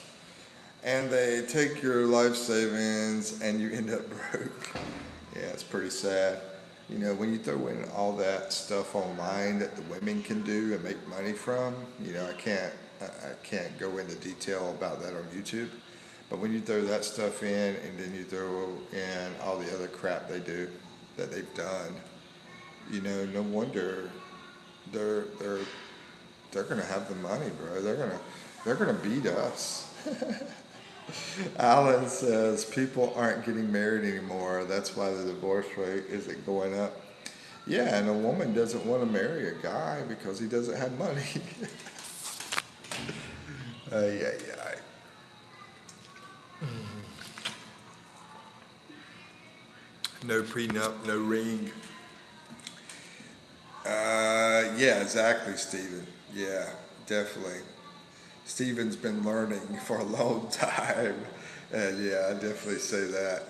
And they take your life savings and you end up broke. Yeah, it's pretty sad. When you throw in all that stuff online that the women can do and make money from, I can't go into detail about that on YouTube. But when you throw that stuff in and then you throw in all the other crap they do that they've done, no wonder they're they're they're gonna have the money, bro. They're gonna beat us. Alan says people aren't getting married anymore. That's why the divorce rate isn't going up. Yeah, and a woman doesn't want to marry a guy because he doesn't have money. Yeah, yeah. No prenup, no ring. Yeah, exactly, Stephen. Yeah, definitely. Stephen's been learning for a long time, and yeah, I definitely say that.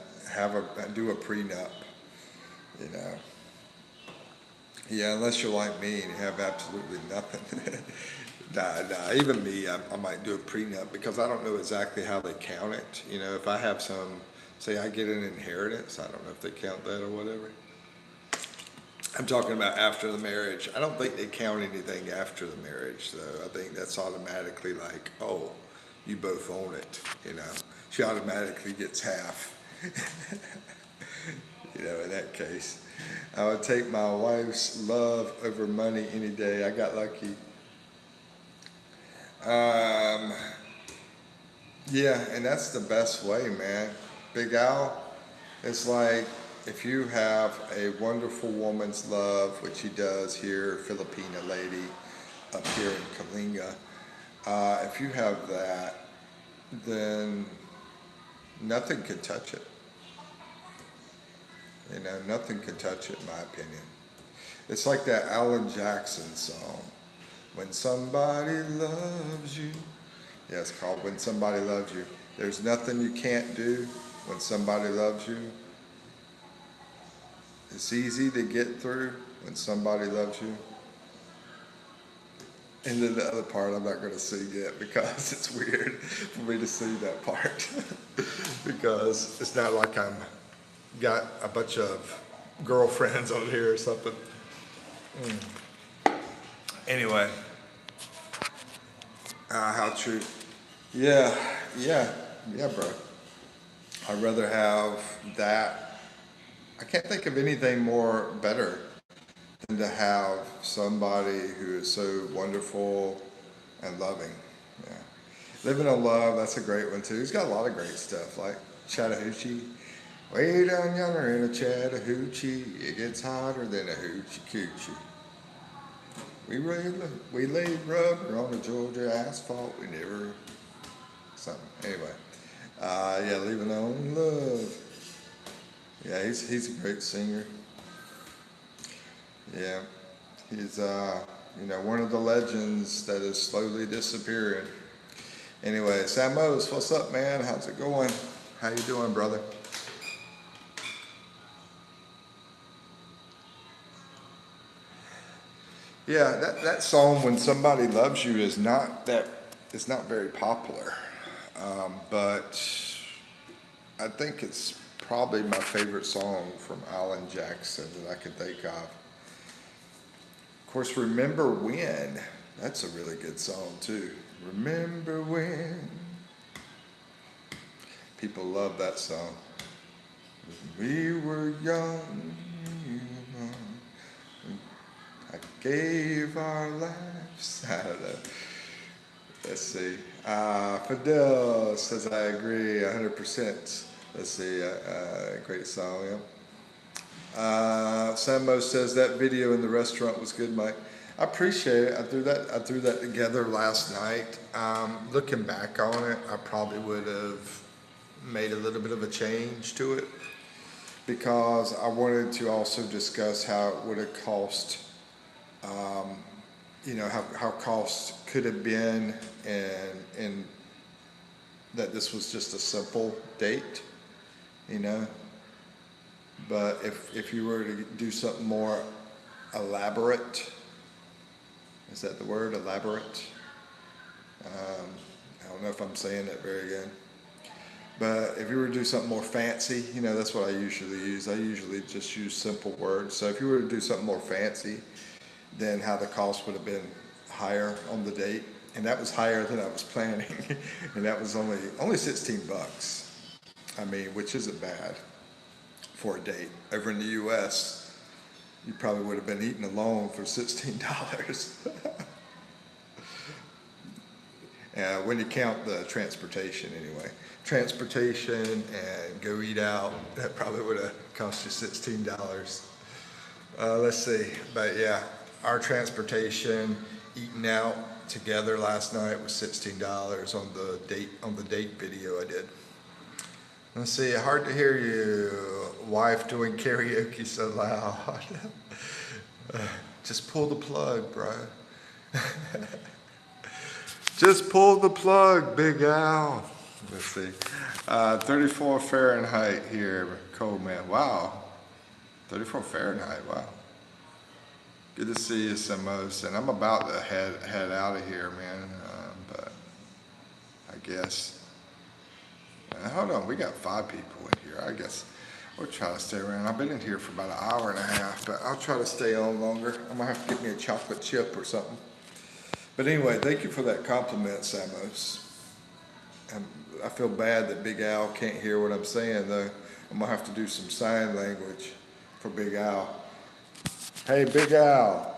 Do a prenup, you know. Yeah, unless you're like me and you have absolutely nothing. Nah. Even me, I might do a prenup because I don't know exactly how they count it. If I have say I get an inheritance, I don't know if they count that or whatever. I'm talking about after the marriage. I don't think they count anything after the marriage, though. I think that's automatically like, oh, you both own it. She automatically gets half. In that case, I would take my wife's love over money any day. I got lucky. Um, yeah, and that's the best way, man. Big Al, it's like if you have a wonderful woman's love, which he does here, Filipina lady up here in Kalinga, if you have that, then nothing can touch it. Nothing can touch it, in my opinion. It's like that Alan Jackson song, When Somebody Loves You. Yeah, it's called When Somebody Loves You. There's nothing you can't do when somebody loves you. It's easy to get through when somebody loves you. And then the other part I'm not going to sing yet because it's weird for me to sing that part. Because it's not like I'm got a bunch of girlfriends on here or something. Anyway, how true. Yeah, yeah, bro. I'd rather have that. I can't think of anything more better than to have somebody who is so wonderful and loving. Yeah. Living on Love, that's a great one too. He's got a lot of great stuff like Chattahoochee. Way down yonder in a Chattahoochee, it gets hotter than a hoochie coochie. We laid rubber on the Georgia asphalt. We never something. Anyway, yeah, Living on Love. Yeah, he's a great singer. Yeah, he's one of the legends that is slowly disappearing. Anyway, Samos, what's up, man? How's it going? How you doing, brother? Yeah, that song "When Somebody Loves You" is not that. It's not very popular, but I think it's probably my favorite song from Alan Jackson that I can think of. Of course, "Remember When." That's a really good song too. Remember when people love that song. We were young, I gave our lives. I don't know. Let's see. Fidel says I agree 100%. Let's see. Great song, yeah. Sammo says that video in the restaurant was good, Mike. I appreciate it. I threw that together last night. Looking back on it, I probably would have made a little bit of a change to it because I wanted to also discuss how it would have cost, how cost could have been, and that this was just a simple date, you know. But if you were to do something more elaborate, is that the word, elaborate? I don't know if I'm saying that very good. But if you were to do something more fancy, that's what I usually use. I usually just use simple words. So if you were to do something more fancy, then how the cost would have been higher on the date. And that was higher than I was planning. And that was only $16. I mean, which isn't bad for a date. Over in the US, you probably would have been eating alone for $16. When you count the transportation anyway. Transportation and go eat out, that probably would have cost you $16. Let's see, but yeah, our transportation, eating out together last night was $16 on the date video I did. Let's see, hard to hear you, wife doing karaoke so loud. Just pull the plug, bro. Just pull the plug, Big Al. Let's see. 34 Fahrenheit here, cold man. Wow. 34 Fahrenheit, wow. Good to see you, Simos. And I'm about to head out of here, man. But I guess. Hold on, we got 5 people in here. I guess we'll try to stay around. I've been in here for about an hour and a half, but I'll try to stay on longer. I'm gonna have to get me a chocolate chip or something. But anyway, thank you for that compliment, Samos. I feel bad that Big Al can't hear what I'm saying, though. I'm gonna have to do some sign language for Big Al. Hey, Big Al,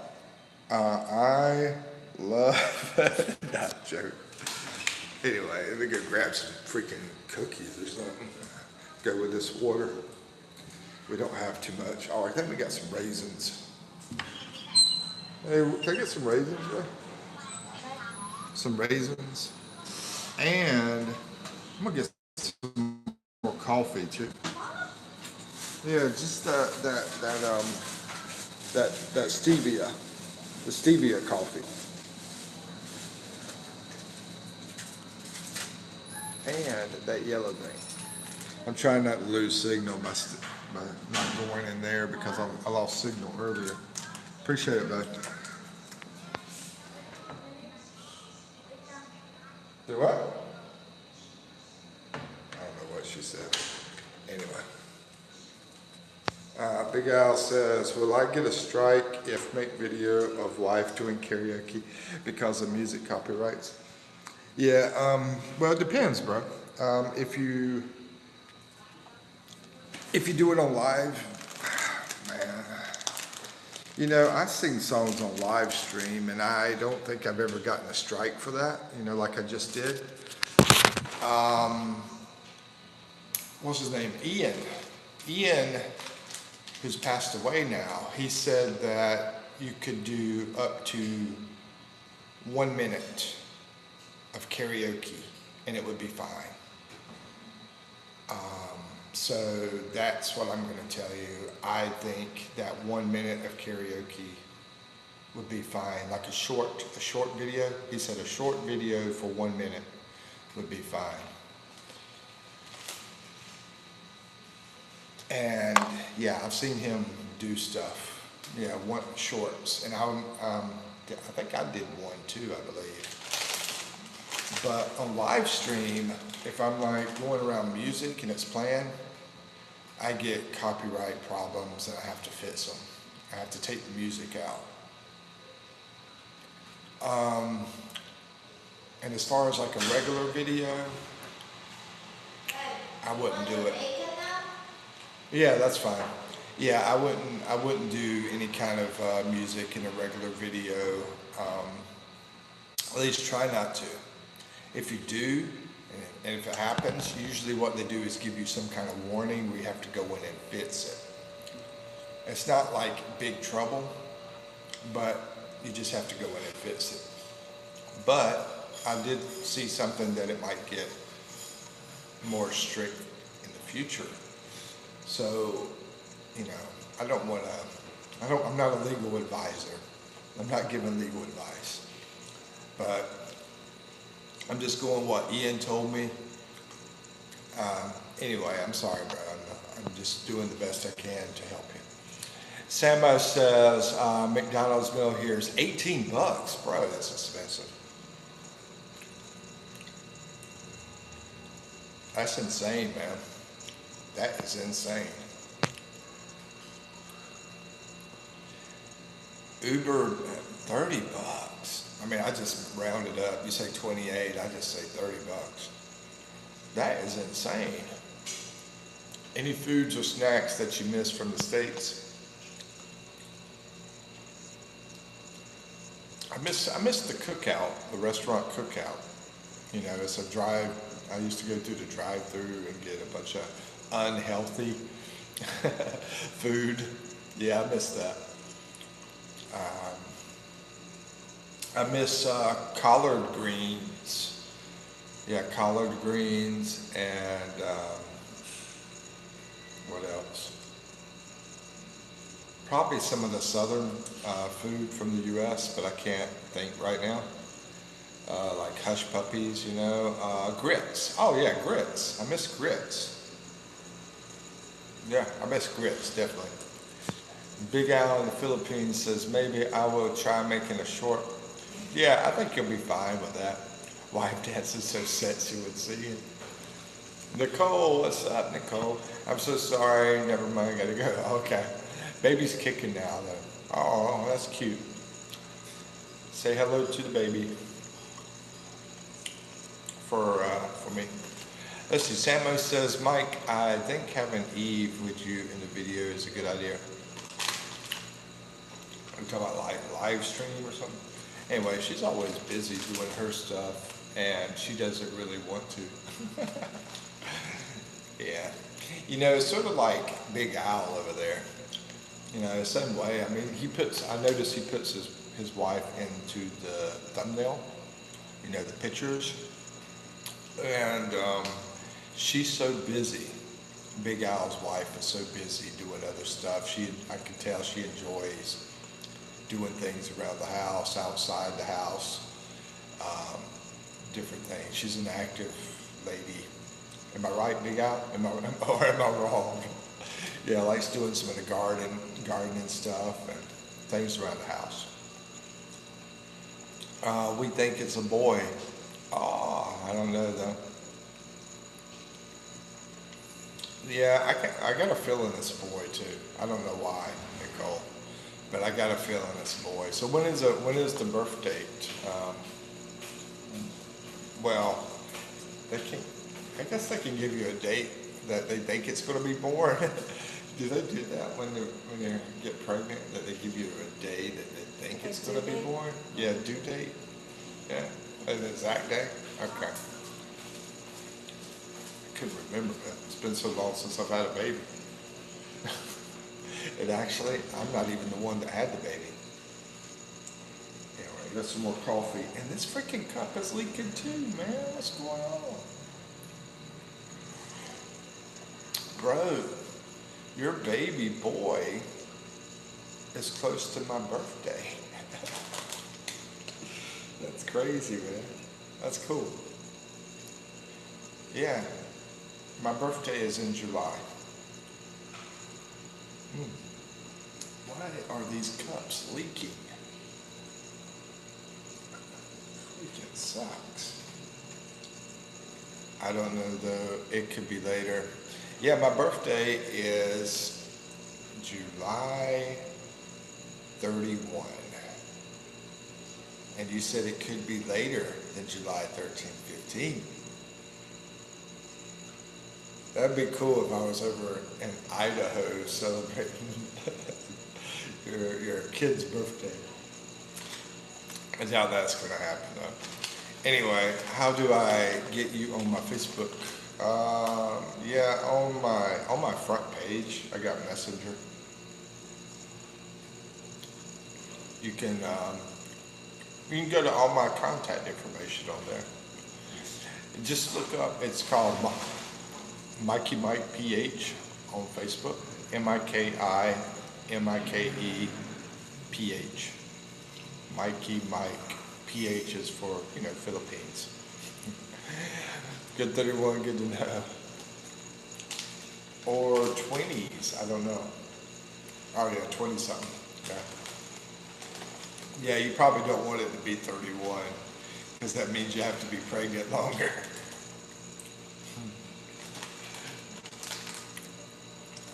I love, not joke. Anyway, let me go grab some freaking cookies or something. Go with this water. We don't have too much. Oh, I think we got some raisins. Hey, can I get some raisins, bro? Some raisins, and I'm gonna get some more coffee too. Yeah, just that stevia, the stevia coffee, and that yellow thing. I'm trying not to lose signal by not going in there because I lost signal earlier. Appreciate it, bud. Do what? I don't know what she said. Anyway. Big Al says, will I get a strike if make video of wife doing karaoke because of music copyrights? Yeah, well, it depends, bro. If you do it on live, man, I sing songs on live stream, and I don't think I've ever gotten a strike for that, like I just did. What's his name? Ian, who's passed away now, he said that you could do up to 1 minute of karaoke, and it would be fine. So that's what I'm going to tell you. I think that 1 minute of karaoke would be fine. Like a short video. He said a short video for 1 minute would be fine. And yeah, I've seen him do stuff. Yeah, shorts, and I think I did one too, I believe. But on live stream, if I'm like going around music and it's playing, I get copyright problems and I have to fix them. I have to take the music out. And as far as like a regular video, I wouldn't do it. Yeah, that's fine. Yeah, I wouldn't do any kind of music in a regular video. At least try not to. If you do, and if it happens, usually what they do is give you some kind of warning where you have to go in and fix it. It's not like big trouble, but You just have to go in and fix it. But I did see something that it might get more strict in the future. So, you know, I don't want to, I'm not a legal advisor. I'm not giving legal advice. But I'm just going what Ian told me. Anyway, I'm sorry, bro. I'm just doing the best I can to help you. Samo says McDonald's meal here is 18 bucks. Bro, that's expensive. That's insane, man. That is insane. Uber, 30 bucks. I mean, I just rounded up. You say 28, I just say 30 bucks. That is insane. Any foods or snacks that you miss from the States? I miss the cookout, the restaurant cookout. You know, it's a drive. I used to go through the drive-through and get a bunch of unhealthy food. Yeah, I miss that. I miss collard greens. Yeah, collard greens and what else? Probably some of the southern food from the U.S., but I can't think right now. Like hush puppies, you know. Grits. Oh yeah, grits. I miss grits. Yeah, I miss grits, definitely. Big Al in the Philippines says, maybe I will try making a short. Yeah, I think you'll be fine with that. Wife dances so sexy with seeing. Nicole, what's up, Nicole? I'm so sorry. Never mind, gotta go. Okay. Baby's kicking now, though. Oh, that's cute. Say hello to the baby for me. Let's see. Samo says, Mike, I think having Eve with you in the video is a good idea. I'm talking about like live stream or something. Anyway, she's always busy doing her stuff, and she doesn't really want to. Yeah. You know, it's sort of like Big Al over there. You know, the same way. I mean, I notice he puts his wife into the thumbnail, you know, the pictures. And she's so busy. Big Al's wife is so busy doing other stuff. I can tell she enjoys doing things around the house, outside the house, different things. She's an active lady. Am I right, Big Al? Or am I wrong? Yeah, likes doing some of the gardening stuff and things around the house. We think it's a boy. Oh, I don't know though. Yeah, I got a feeling it's a boy too. I don't know why, Nicole, but I got a feeling it's a boy. So when is the birth date? Well, I guess they can give you a date that they think it's going to be born. Do they do that when they get pregnant? That they give you a day that they think it's going to be born? Yeah, due date. Yeah, an exact day. Okay. I couldn't remember that. It's been so long since I've had a baby. And actually, I'm not even the one that had the baby. Anyway, got some more coffee, and this freaking cup is leaking too, man. What's going on? Bro, your baby boy is close to my birthday. That's crazy, man. That's cool. Yeah, my birthday is in July. Why are these cups leaking? Freaking sucks. I don't know though. It could be later. Yeah, my birthday is July 31. And you said it could be later than July 13, 15. That'd be cool if I was over in Idaho celebrating your kid's birthday. I doubt that's going to happen though. Anyway, how do I get you on my Facebook? Yeah, on my front page, I got Messenger. You can you can go to all my contact information on there. Just look up. It's called Mikey Mike PH on Facebook. MIKIMIKE PH. Mikey Mike PH is for Philippines. Good 31. Good to know. Or 20s. I don't know. Oh yeah, 20 something. Yeah. Yeah, you probably don't want it to be 31 because that means you have to be pregnant longer.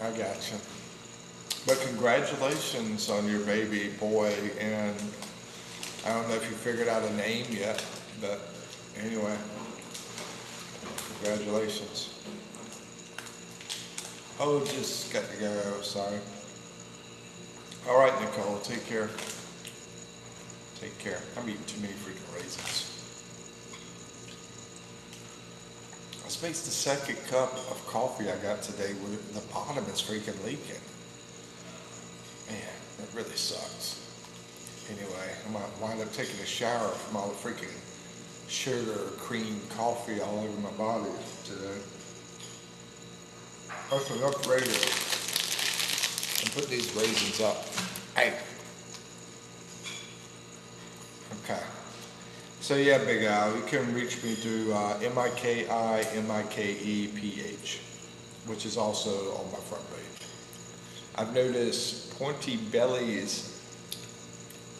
I gotcha. But congratulations on your baby boy, and I don't know if you figured out a name yet, but anyway, congratulations. Oh, just got to go. Sorry. All right, Nicole, take care. Take care. I'm eating too many freaking raisins. I spaced the second cup of coffee I got today where the bottom is freaking leaking. Man, that really sucks. Anyway, I might wind up taking a shower from all the freaking sugar, cream, coffee all over my body today. That's enough raisins. And put these raisins up. Hey. Okay. So yeah, Big Al, you can reach me through MIKIMIKEPH, which is also on my front page. I've noticed pointy bellies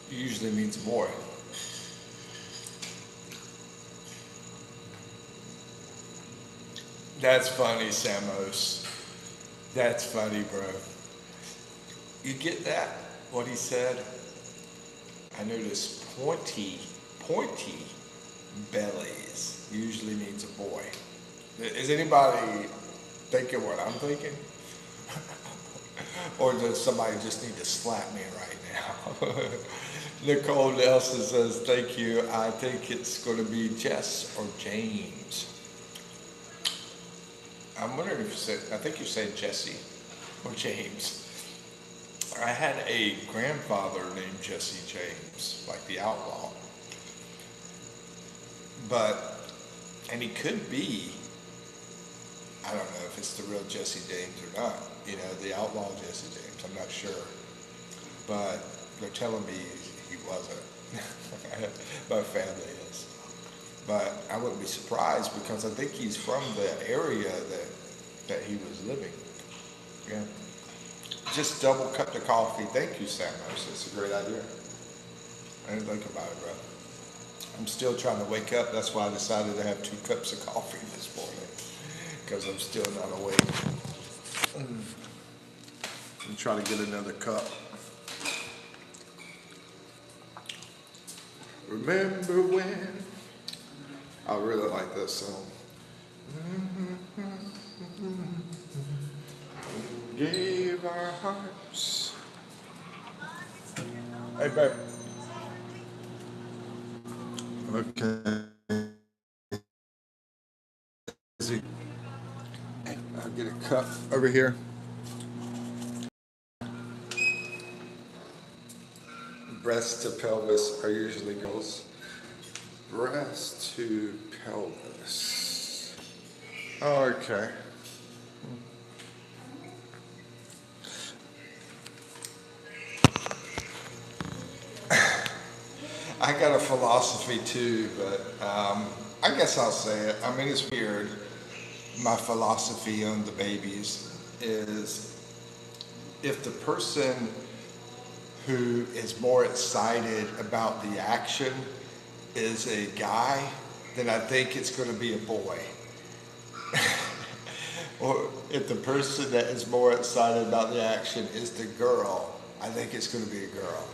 usually means boy. That's funny, Samos. That's funny, bro. You get that? What he said? I noticed pointy bellies usually means a boy. Is anybody thinking what I'm thinking? Or does somebody just need to slap me right now? Nicole Nelson says, thank you. I think it's going to be Jess or James. I'm wondering if you said, I think you said Jesse or James. I had a grandfather named Jesse James, like the outlaw. And he could be, I don't know if it's the real Jesse James or not, the outlaw Jesse James, I'm not sure. But they're telling me he wasn't. My family is. But I wouldn't be surprised because I think he's from the area that he was living. Yeah. Just double cup the coffee. Thank you, Samos. That's a great idea. I didn't think about it, bro. I'm still trying to wake up. That's why I decided to have 2 cups of coffee this morning. Because I'm still not awake. I'm trying to get another cup. Remember when? I really like this song. Gave our hearts. Hey, babe. Okay. I'll get a cup over here. Breast to pelvis are usually girls. Breast to pelvis. Okay. I got a philosophy too, but I guess I'll say it. I mean, it's weird. My philosophy on the babies is if the person who is more excited about the action is a guy, then I think it's going to be a boy. Or if the person that is more excited about the action is the girl, I think it's going to be a girl.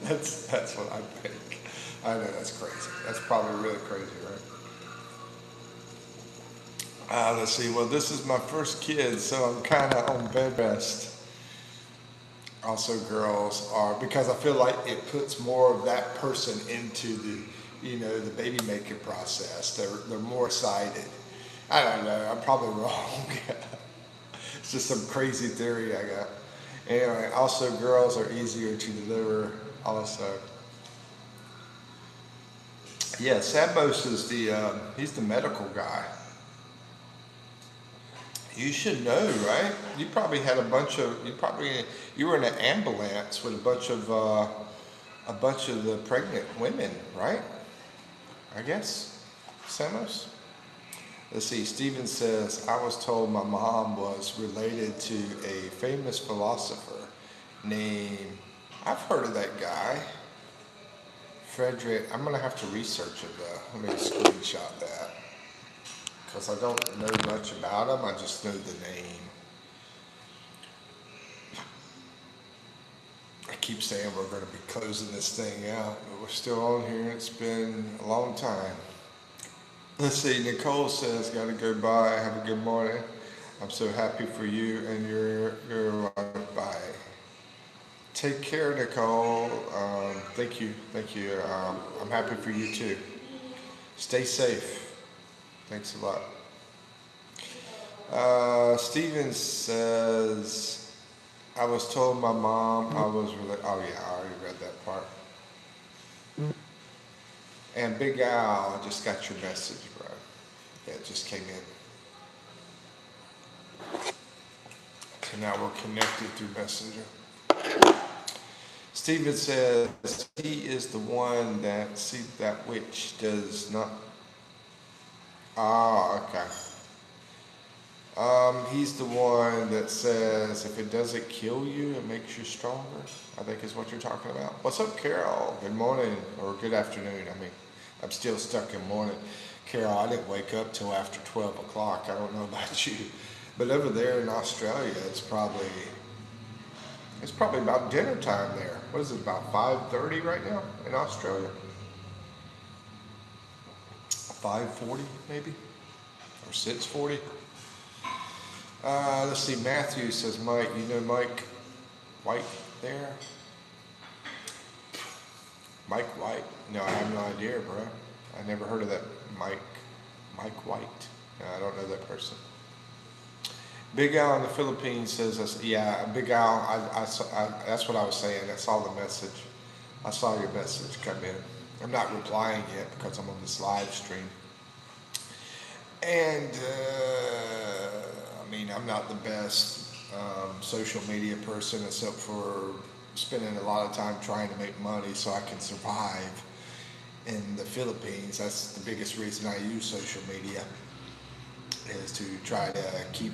That's what I think. I know that's crazy. That's probably really crazy, right? Let's see. Well, this is my first kid, so I'm kind of on bed rest. Also, girls are because I feel like it puts more of that person into the baby making process. They're more excited. I don't know. I'm probably wrong. It's just some crazy theory I got. Anyway, also girls are easier to deliver. Also, yeah, Samos is he's the medical guy. You should know, right? You probably had you were in an ambulance with a bunch of the pregnant women, right? I guess. Samos? Let's see, Steven says, I was told my mom was related to a famous philosopher named, I've heard of that guy, Frederick. I'm going to have to research it though. Let me screenshot that. Because I don't know much about him, I just know the name. I keep saying we're going to be closing this thing out, but we're still on here. It's been a long time. Let's see, Nicole says, gotta go bye. Have a good morning. I'm so happy for you and your wife. Bye. Take care, Nicole. Thank you. I'm happy for you too. Stay safe. Thanks a lot. Steven says, I was told my mom I was really, oh yeah, I already read that part. And Big Al, I just got your message, bro. Yeah, it just came in. So now we're connected through Messenger. Stephen says he is the one that that which does not. Ah, okay. He's the one that says if it doesn't kill you, it makes you stronger. I think is what you're talking about. What's up, Carol? Good morning or good afternoon. I mean, I'm still stuck in morning. Carol, I didn't wake up till after 12 o'clock. I don't know about you, but over there in Australia, it's probably about dinner time there. What is it, about 5:30 right now in Australia? 5:40 maybe, or 6:40. Let's see. Matthew says, Mike, you know Mike White there? Mike White? No, I have no idea, bro. I never heard of that Mike White. No, I don't know that person. Big Al in the Philippines says, yeah, Big Al, that's what I was saying. I saw the message. I saw your message come in. I'm not replying yet because I'm on this live stream. And, I mean, I'm not the best social media person except for spending a lot of time trying to make money so I can survive in the Philippines. That's the biggest reason I use social media, is to try to keep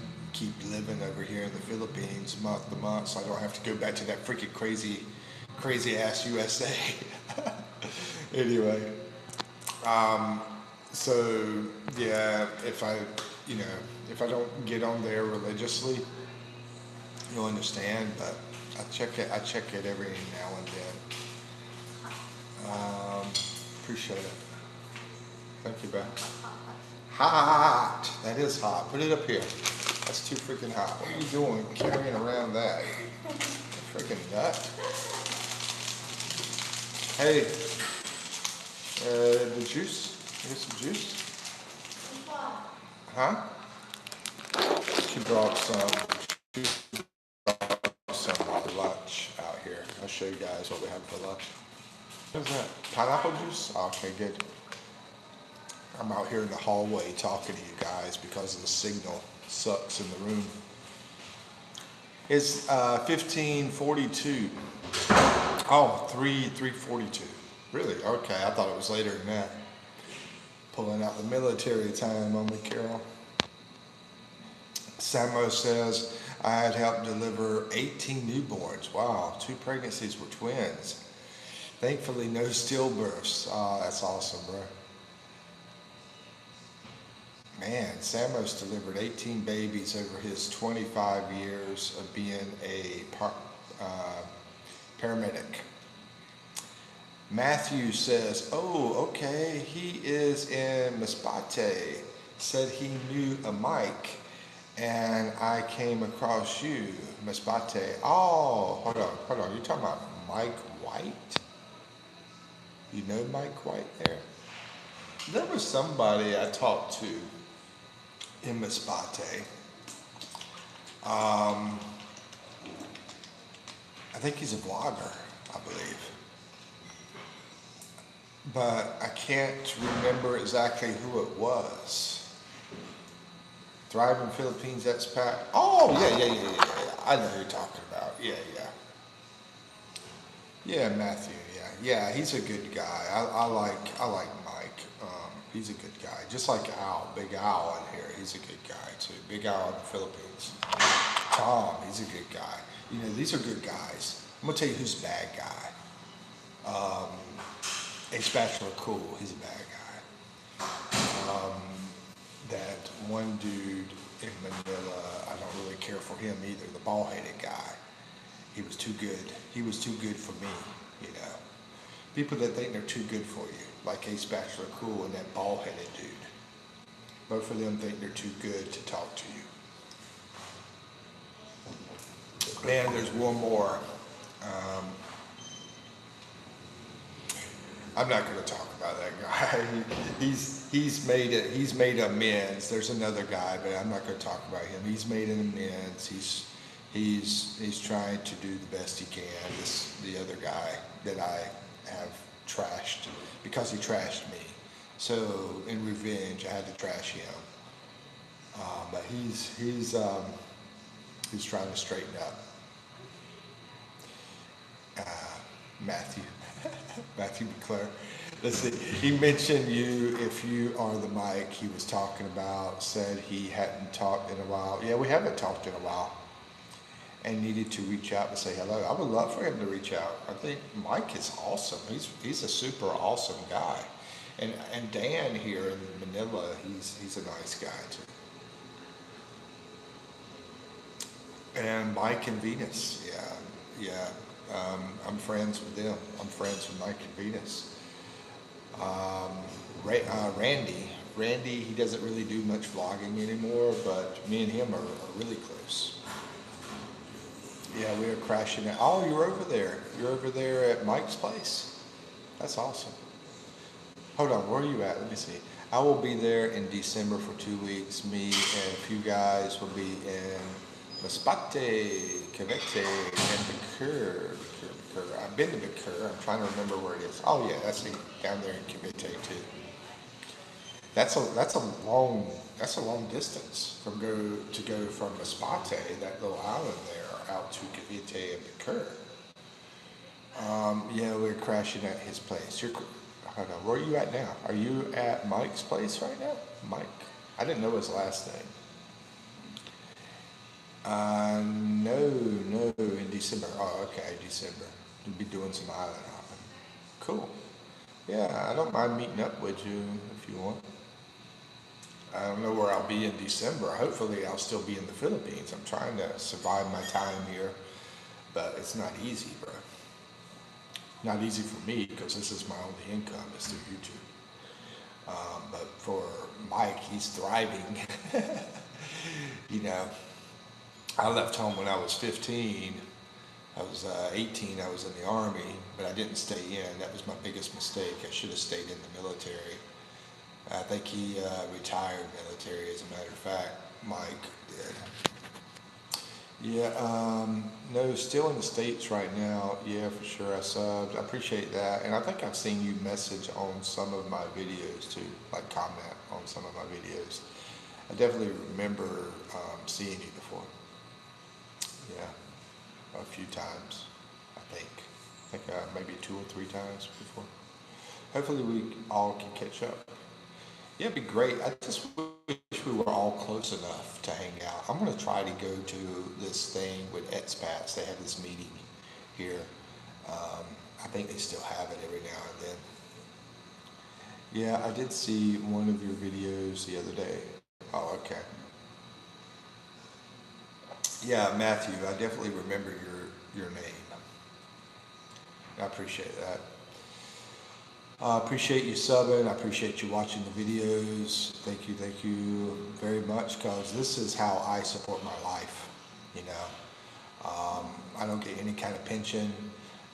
living over here in the Philippines month to month, so I don't have to go back to that freaking crazy ass USA. Anyway, so yeah, if I don't get on there religiously, you'll understand. But I check it every now and then. Appreciate it. Thank you, bro. Hot. That is hot. Put it up here. That's too freaking hot. What are you doing carrying around that? Freaking nut. Hey, the juice? You get some juice? Huh? She brought some for lunch out here. I'll show you guys what we have for lunch. What is that? Pineapple juice? Okay, good. I'm out here in the hallway talking to you guys because the signal sucks in the room. It's 15:42. Oh, 3:42. Really? Okay, I thought it was later than that. Pulling out the military time on me, Carol. Samo says, I had helped deliver 18 newborns. Wow, 2 pregnancies were twins. Thankfully, no stillbirths. Oh, that's awesome, bro. Man, Samos delivered 18 babies over his 25 years of being a paramedic. Matthew says, oh, okay, he is in Masbate. Said he knew a Mike, and I came across you, Masbate. Oh, hold on. You're talking about Mike White? You know Mike White there? There was somebody I talked to in Masbate. think he's a vlogger, I believe. But I can't remember exactly who it was. Thriving Philippines expat. Oh, yeah. I know who you're talking about. Yeah. Yeah, Matthew. Yeah. He's a good guy. I like Mike. He's a good guy. Just like Al, Big Al in here. He's a good guy too. Big Al in the Philippines. Tom, he's a good guy. You know, these are good guys. I'm gonna tell you who's a bad guy. Ex-Bachelor Cool. He's a bad guy. That one dude in Manila, I don't really care for him either. The bald-headed guy. He was too good. He was too good for me, you know. People that think they're too good for you, like Ace Bachelor Cool and that bald-headed dude. Both of them think they're too good to talk to you. Man, there's one more. Um, I'm not going to talk about that guy. He's made amends. There's another guy, but I'm not going to talk about him. He's made an amends. He's trying to do the best he can. The other guy that I have trashed because he trashed me. So in revenge, I had to trash him. But he's trying to straighten up. Matthew. Matthew McClure. Let's see. He mentioned you, if you are the Mike he was talking about, said he hadn't talked in a while. Yeah, we haven't talked in a while. And needed to reach out and say hello. I would love for him to reach out. I think Mike is awesome. He's a super awesome guy. And Dan here in Manila, he's a nice guy too. And Mike and Venus, yeah. I'm friends with them. I'm friends with Mike and Venus. Randy, he doesn't really do much vlogging anymore, but me and him are really close. Yeah, we were crashing out. Oh, you're over there. You're over there at Mike's place. That's awesome. Hold on, where are you at? Let me see. I will be there in December for 2 weeks. Me and a few guys will be in Masbate, Cavite, and Bakur. I've been to Bakur. I'm trying to remember where it is. Oh yeah, that's down there in Cavite too. That's a long distance from go from Masbate, that little island there, out to Cavite and Bakur. Yeah, we're crashing at his place. Hold on, where are you at now? Are you at Mike's place right now? Mike. I didn't know his last name. No, in December. Oh, okay, December. You'll be doing some island hopping. Cool. Yeah, I don't mind meeting up with you if you want. I don't know where I'll be in December. Hopefully I'll still be in the Philippines. I'm trying to survive my time here, but it's not easy, bro. Not easy for me because this is my only income is through YouTube. But for Mike, he's thriving. You know, I left home when I was 15. I was 18, I was in the Army, but I didn't stay in. That was my biggest mistake. I should have stayed in the military. I think he retired military, as a matter of fact. Mike did. Yeah, no, still in the States right now. Yeah, for sure, I subbed. I appreciate that. And I think I've seen you message on some of my videos too, like comment on some of my videos. I definitely remember seeing you before. Yeah, a few times, I think. Maybe 2 or 3 times before. Hopefully we all can catch up. Yeah, it'd be great. I just wish we were all close enough to hang out. I'm going to try to go to this thing with expats. They have this meeting here. I think they still have it every now and then. Yeah, I did see one of your videos the other day. Oh, okay. Yeah, Matthew, I definitely remember your name. I appreciate that. I appreciate you subbing. I appreciate you watching the videos. Thank you very much, because this is how I support my life. You know, I don't get any kind of pension.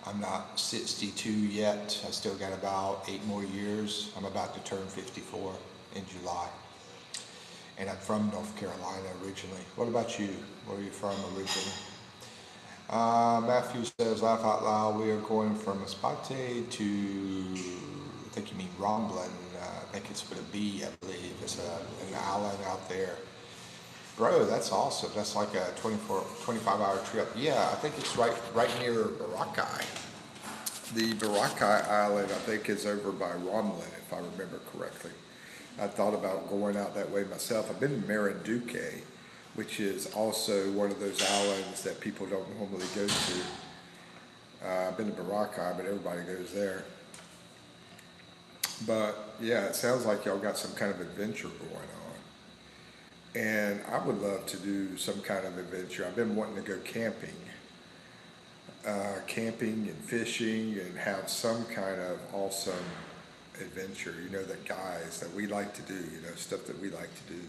I'm not 62 yet. I still got about 8 more years. I'm about to turn 54 in July. And I'm from North Carolina originally. What about you? Where are you from originally? Matthew says, laugh out loud. We are going from Espate to, I think you mean Romblin. I think it's with a B, I believe. It's an island out there. Bro, that's awesome. That's like a 25-hour trip. Yeah, I think it's right near Boracay. The Boracay Island, I think, is over by Romblin, if I remember correctly. I thought about going out that way myself. I've been to Marinduque, which is also one of those islands that people don't normally go to. I've been to Boracay, but everybody goes there. But yeah, it sounds like y'all got some kind of adventure going on. And I would love to do some kind of adventure. I've been wanting to go camping and fishing and have some kind of awesome adventure, the guys that we like to do, stuff that we like to do.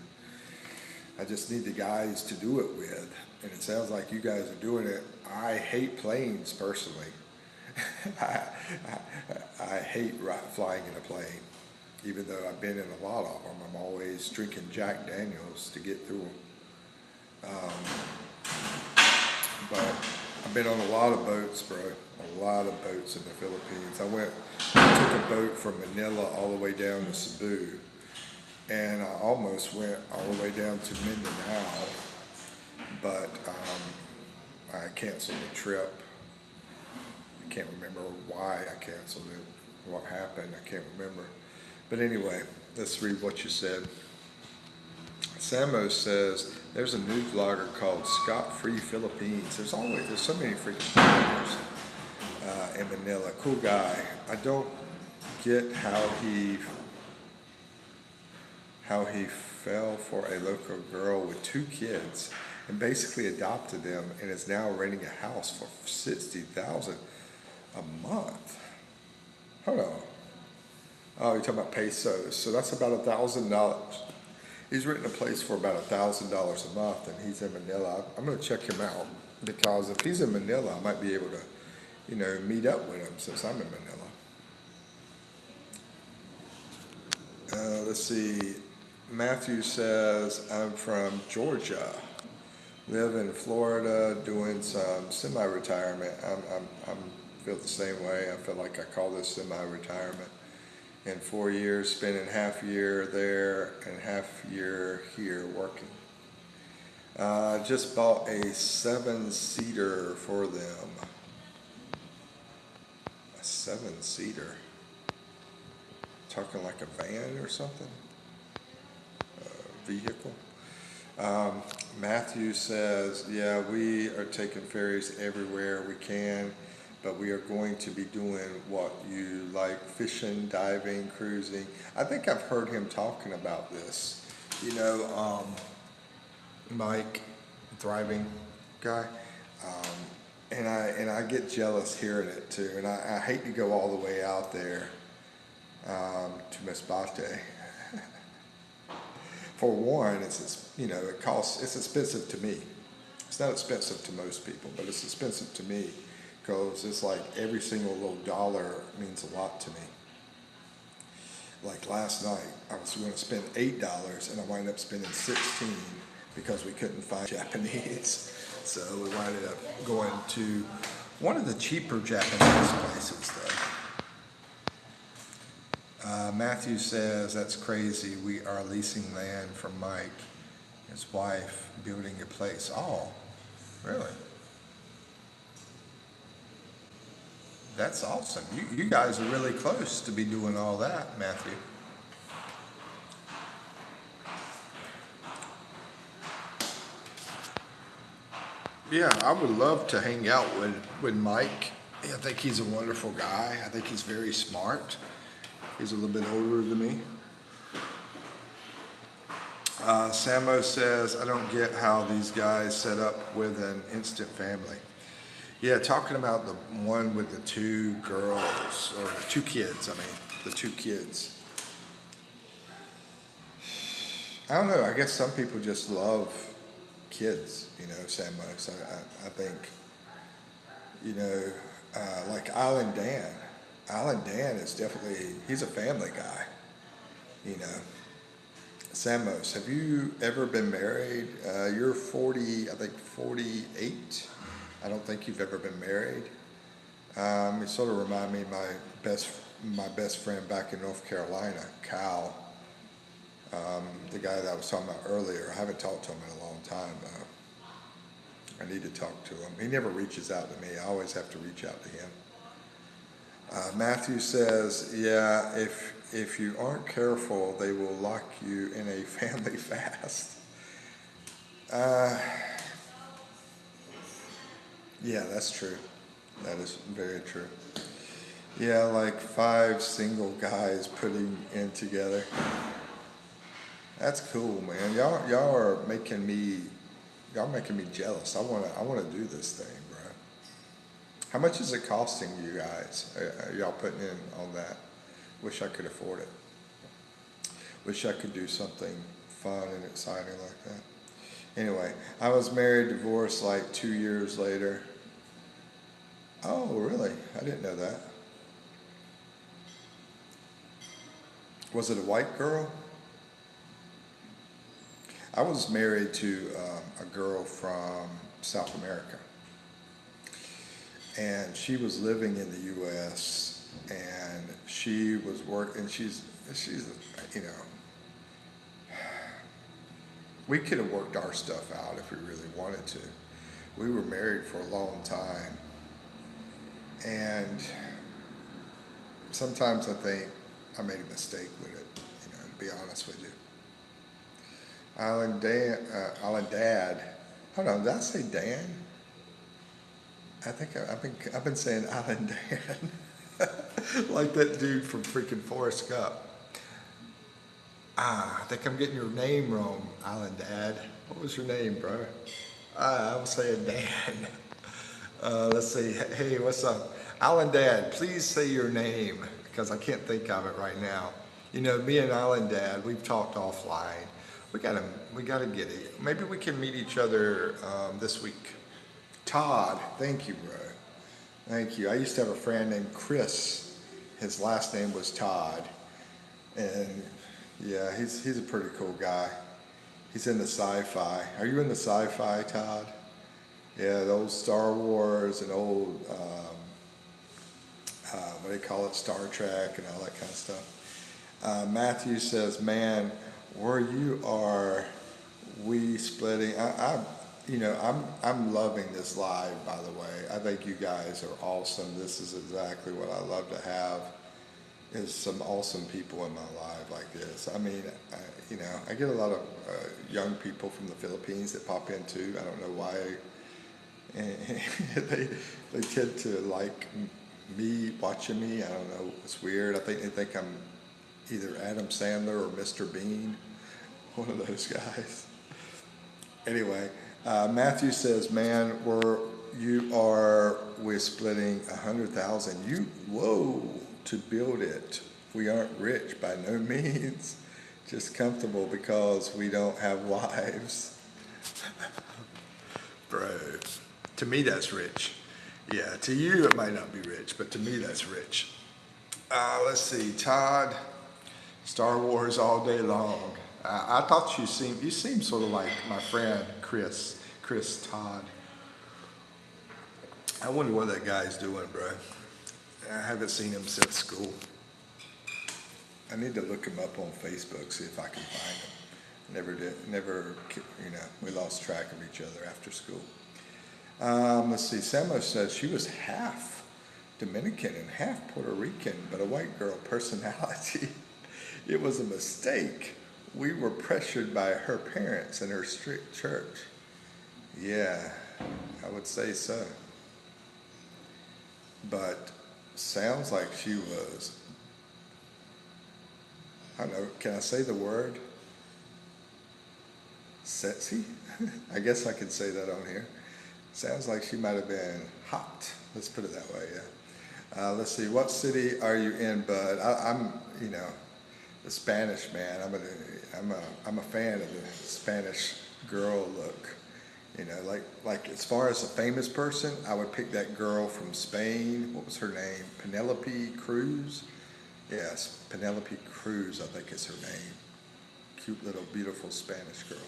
I just need the guys to do it with, and it sounds like you guys are doing it. I hate planes personally. I, I hate flying in a plane, even though I've been in a lot of them. I'm always drinking Jack Daniels to get through them. But I've been on a lot of boats, bro. A lot of boats in the Philippines. I took a boat from Manila all the way down to Cebu, and I almost went all the way down to Mindanao, but I canceled the trip. I can't remember why I canceled it, what happened, I can't remember. But anyway, let's read what you said. Samo says, there's a new vlogger called Scot Free Philippines. There's so many freaking vloggers in Manila. Cool guy. I don't get how he fell for a local girl with 2 kids and basically adopted them and is now renting a house for $60,000 a month. Hold on. Oh, you're talking about pesos. So that's about $1,000. He's renting a place for about $1,000 a month, and he's in Manila. I'm going to check him out, because if he's in Manila, I might be able to, meet up with him since I'm in Manila. Let's see. Matthew says, I'm from Georgia, live in Florida, doing some semi-retirement. I'm feel the same way. I feel like I call this semi-retirement. In 4 years, spending half year there and half year here working. Just bought a 7-seater for them. A 7-seater. Talking like a van or something? Vehicle. Matthew says, yeah, we are taking ferries everywhere we can, but we are going to be doing what you like, fishing, diving, cruising. I think I've heard him talking about this. Mike, thriving guy, and I get jealous hearing it too. And I hate to go all the way out there to Masbate. For one, it's expensive to me. It's not expensive to most people, but it's expensive to me, because it's like every single little dollar means a lot to me. Like last night, I was going to spend $8 and I wound up spending 16 because we couldn't find Japanese. So we wound up going to one of the cheaper Japanese places though. Matthew says, that's crazy. We are leasing land from Mike, his wife, building a place. Oh, really? That's awesome. You guys are really close to be doing all that, Matthew. Yeah, I would love to hang out with Mike. I think he's a wonderful guy. I think he's very smart. He's a little bit older than me. Samo says, I don't get how these guys set up with an instant family. Yeah, talking about the one with the 2 girls, or the 2 kids, the 2 kids. I don't know, I guess some people just love kids, Samo. So I think, like Island Dan. Island Dan is definitely, he's a family guy, Samos, have you ever been married? You're 40, I think 48. I don't think you've ever been married. It sort of remind me of best my best friend back in North Carolina, Kyle, the guy that I was talking about earlier. I haven't talked to him in a long time though. I need to talk to him. He never reaches out to me. I always have to reach out to him. Matthew says, "Yeah, if you aren't careful, they will lock you in a family fast." Uh, yeah, that's true. That is very true. Yeah, like 5 single guys putting in together. That's cool, man. Y'all are y'all making me jealous. I wanna do this thing, bro. How much is it costing you guys? Are y'all putting in on that? Wish I could afford it. Wish I could do something fun and exciting like that. Anyway, I was married, divorced like 2 years later. Oh, really? I didn't know that. Was it a white girl? I was married to a girl from South America, and she was living in the U.S. and she was working. She's you know, we could have worked our stuff out if we really wanted to. We were married for a long time, and sometimes I think I made a mistake with it. To be honest with you. Island Dad. Hold on, did I say Dan? I think I've been saying Island Dan, like that dude from freaking Forrest Gump. I think I'm getting your name wrong, Island Dad. What was your name, bro? I was saying Dan. Let's see. Hey, what's up, Island Dad? Please say your name because I can't think of it right now. Me and Island Dad, we've talked offline. We gotta get it. Maybe we can meet each other this week. Todd, thank you, bro. Thank you. I used to have a friend named Chris. His last name was Todd, and yeah, he's a pretty cool guy. He's into sci-fi. Are you into sci-fi, Todd? Yeah, the old Star Wars and old what do they call it, Star Trek and all that kind of stuff. Matthew says, "Man, where you are, we splitting." I'm loving this live. By the way, I think you guys are awesome. This is exactly what I love to have. Is some awesome people in my life like this. I mean, I get a lot of young people from the Philippines that pop in too. I don't know why. They tend to like me watching me. I don't know. It's weird. I think they think I'm either Adam Sandler or Mr. Bean, one of those guys. Anyway, Matthew says, "Man, we're splitting 100,000. Whoa, to build it. We aren't rich by no means, just comfortable because we don't have wives." Bro, to me that's rich. Yeah, to you it might not be rich, but to me that's rich. Let's see, Todd. Star Wars all day long. I thought you seem sort of like my friend Chris Todd. I wonder what that guy's doing, bro. I haven't seen him since school. I need to look him up on Facebook, see if I can find him. Never, we lost track of each other after school. Let's see, Samo says she was half Dominican and half Puerto Rican, but a white girl personality. It was a mistake. We were pressured by her parents and her strict church. Yeah, I would say so. But sounds like she was, I don't know, can I say the word? Sexy? I guess I could say that on here. Sounds like she might have been hot. Let's put it that way, yeah. Let's see, what city are you in, bud? I'm the Spanish man. I'm a fan of the Spanish girl look. Like as far as a famous person, I would pick that girl from Spain. What was her name? Penelope Cruz? Yes, Penelope Cruz, I think is her name. Cute little beautiful Spanish girl.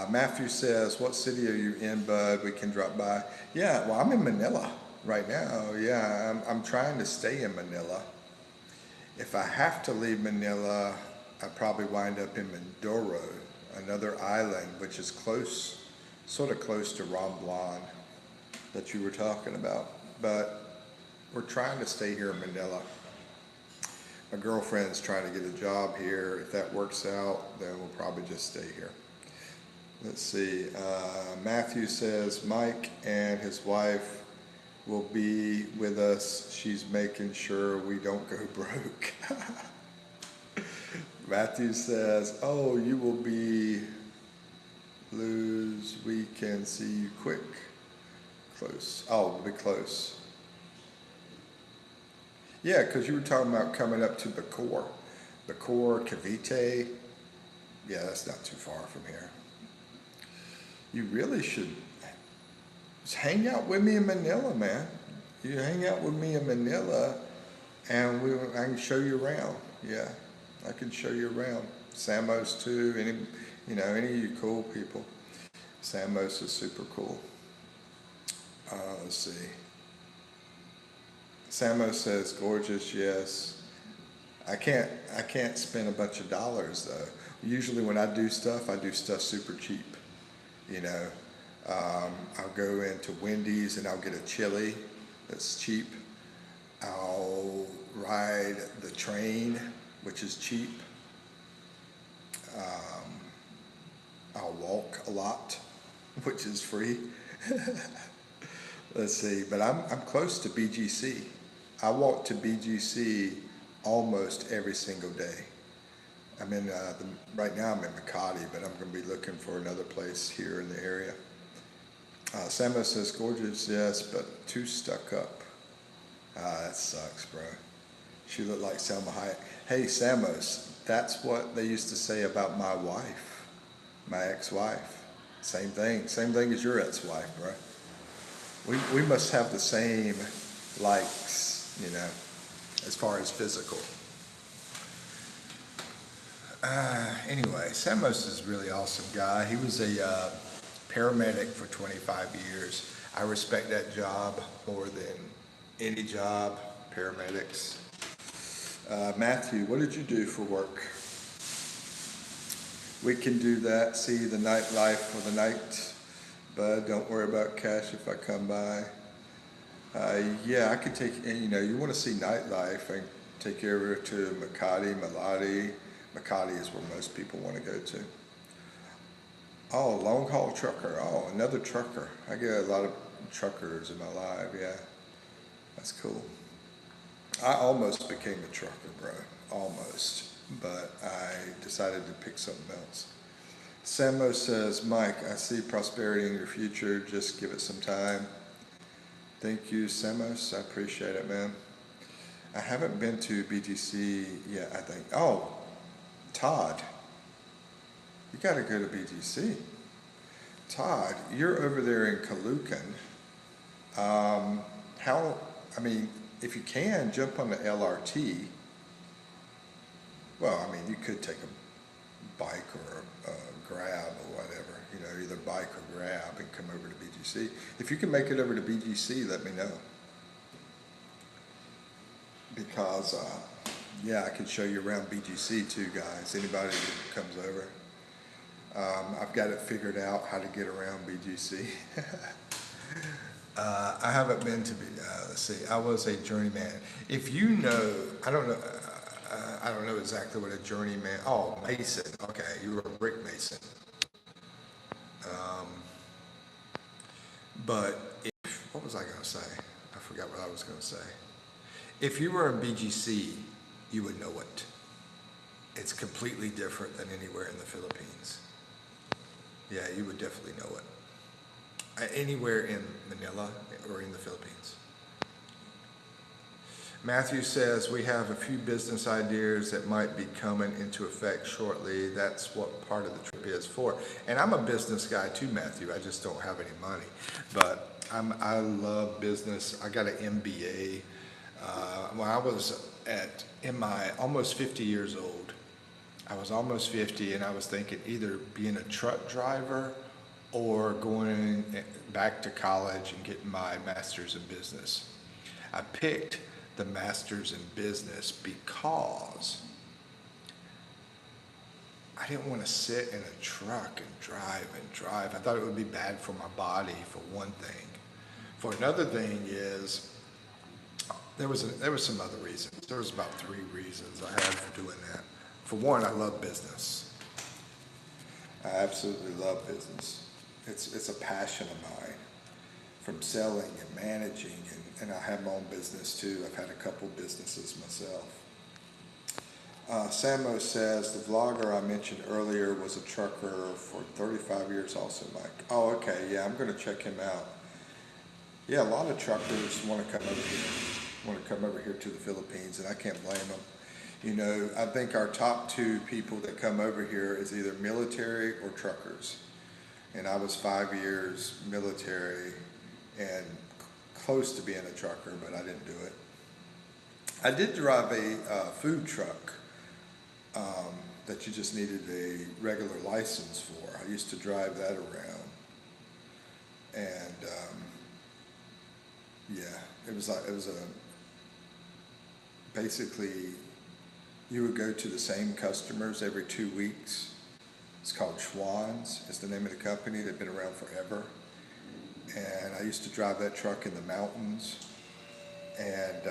Matthew says, what city are you in, bud? We can drop by. Yeah, well, I'm in Manila right now. Yeah, I'm trying to stay in Manila. If I have to leave Manila, I probably wind up in Mindoro, another island, which is close, sort of close to Romblon that you were talking about. But we're trying to stay here in Manila. My girlfriend's trying to get a job here. If that works out, then we'll probably just stay here. Let's see. Matthew says Mike and his wife will be with us. She's making sure we don't go broke. Matthew says, oh, you will be lose. We can see you quick. Close. Oh, we'll be close. Yeah, because you were talking about coming up to Bacoor. Bacoor, Cavite. Yeah, that's not too far from here. You really should just hang out with me in Manila, man. You hang out with me in Manila, and I can show you around. Yeah, I can show you around. Samos too. Any of you cool people. Samos is super cool. Let's see. Samos says gorgeous. Yes. I can't spend a bunch of dollars though. Usually when I do stuff super cheap. I'll go into Wendy's and I'll get a chili that's cheap. I'll ride the train, which is cheap. I'll walk a lot, which is free. Let's see, but I'm close to BGC. I walk to BGC almost every single day. I'm in right now I'm in Makati, but I'm going to be looking for another place here in the area. Samo says gorgeous, yes, but too stuck up. That sucks, bro. She looked like Selma Hayek. Hey, Samos, that's what they used to say about my wife, my ex-wife. Same thing as your ex-wife, bro. We must have the same likes, as far as physical. Anyway, Samos is a really awesome guy. He was a paramedic for 25 years. I respect that job more than any job, paramedics. Matthew, what did you do for work? We can do that. See the nightlife for the night. Bud, don't worry about cash if I come by. Yeah, I could take, you want to see nightlife, I can take you over to Makati, Maladi. Makati is where most people want to go to. Oh, long haul trucker. Oh, another trucker. I get a lot of truckers in my life, yeah. That's cool. I almost became a trucker, bro. Almost. But I decided to pick something else. Samo says, Mike, I see prosperity in your future. Just give it some time. Thank you, Samos. I appreciate it, man. I haven't been to BTC yet, I think. Oh, Todd. You got to go to BTC. Todd, you're over there in Caloocan. If you can, jump on the LRT. Well, you could take a bike or a grab or whatever, either bike or grab and come over to BGC. If you can make it over to BGC, let me know. Because, I can show you around BGC too, guys. Anybody who comes over. I've got it figured out how to get around BGC. I haven't been to, let's see, I was a journeyman. If you know, I don't know exactly what a journeyman, oh, Mason, okay, you were a brick mason. But what was I going to say? I forgot what I was going to say. If you were in BGC, you would know it. It's completely different than anywhere in the Philippines. Yeah, you would definitely know it. Anywhere in Manila or in the Philippines. Matthew says, we have a few business ideas that might be coming into effect shortly. That's what part of the trip is for. And I'm a business guy too, Matthew. I just don't have any money. But I love business. I got an MBA. When I was in my almost 50 years old, I was almost 50 and I was thinking either being a truck driver or going back to college and getting my master's in business. I picked the master's in business because I didn't want to sit in a truck and drive and drive. I thought it would be bad for my body, for one thing. For another thing is, there was some other reasons. There was about 3 reasons I had for doing that. For one, I love business. I absolutely love business. It's a passion of mine, from selling and managing, and I have my own business too. I've had a couple businesses myself. Samo says, the vlogger I mentioned earlier was a trucker for 35 years also, Mike. Oh, okay, yeah, I'm going to check him out. Yeah, a lot of truckers want to come over here to the Philippines, and I can't blame them. You know, I think our top 2 people that come over here is either military or truckers. And I was 5 years military and close to being a trucker, but I didn't do it. I did drive a food truck that you just needed a regular license for. I used to drive that around. And yeah, it was basically, you would go to the same customers every 2 weeks. It's called Schwann's, is the name of the company. They've been around forever. And I used to drive that truck in the mountains. And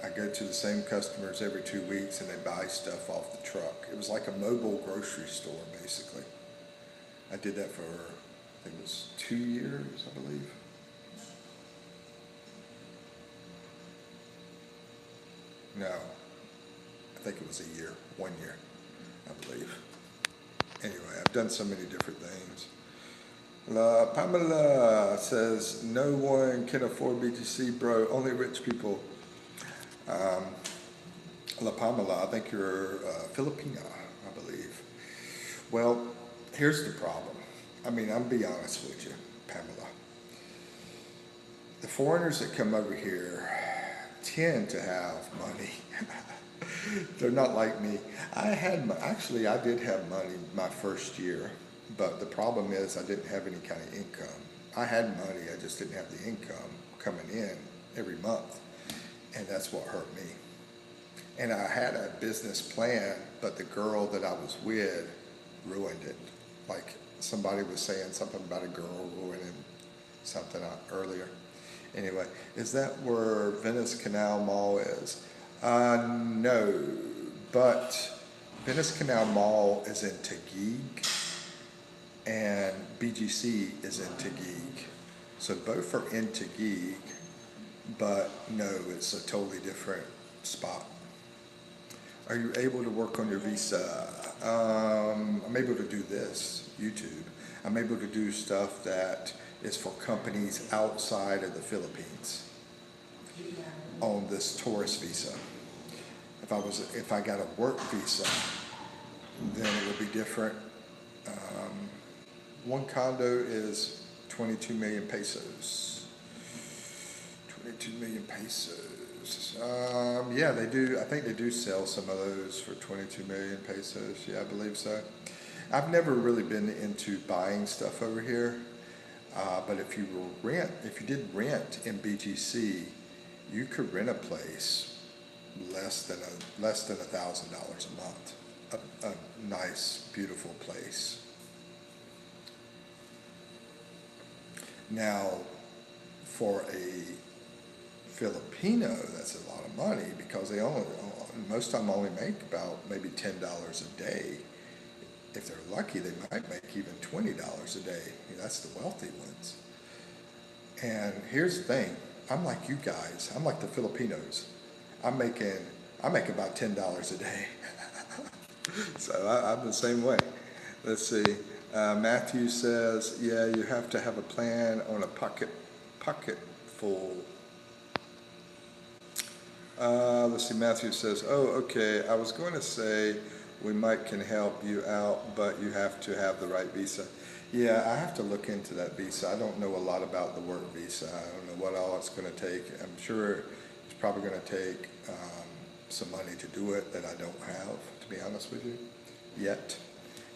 I go to the same customers every 2 weeks and they buy stuff off the truck. It was like a mobile grocery store, basically. I did that for, I think it was 2 years, I believe. No, I think it was a year, 1 year, I believe. Anyway, I've done so many different things. Pamela says, no one can afford BTC, bro, only rich people. La Pamela, I think you're Filipina, I believe. Well, here's the problem. I mean, I'm be honest with you, Pamela. The foreigners that come over here tend to have money. They're not like me. Actually, I did have money my first year, but the problem is I didn't have any kind of income. I had money, I just didn't have the income coming in every month, and that's what hurt me. And I had a business plan, but the girl that I was with ruined it. Like somebody was saying something about a girl ruining something earlier. Anyway, is that where Venice Canal Mall is? No, but Venice Canal Mall is in Taguig and BGC is in Taguig. So both are in Taguig, but no, it's a totally different spot. Are you able to work on your visa? I'm able to do this, YouTube. I'm able to do stuff that is for companies outside of the Philippines on this tourist visa. If I got a work visa, then it would be different. One condo is 22 million pesos. 22 million pesos. Yeah, they do. I think they do sell some of those for 22 million pesos. Yeah, I believe so. I've never really been into buying stuff over here. But if you did rent in BGC, you could rent a place less than $1,000 a month. A nice, beautiful place. Now, for a Filipino, that's a lot of money because they most of them only make about maybe $10 a day. If they're lucky, they might make even $20 a day. That's the wealthy ones. And here's the thing. I'm like you guys. I'm like the Filipinos. I make about $10 a day. So I'm the same way. Let's see. Matthew says, yeah, you have to have a plan on a pocket full. Let's see. Matthew says, oh, okay. I was going to say, we can help you out, but you have to have the right visa. Yeah, I have to look into that visa. I don't know a lot about the work visa. I don't know what all it's going to take. I'm sure it's probably going to take some money to do it that I don't have, to be honest with you, yet.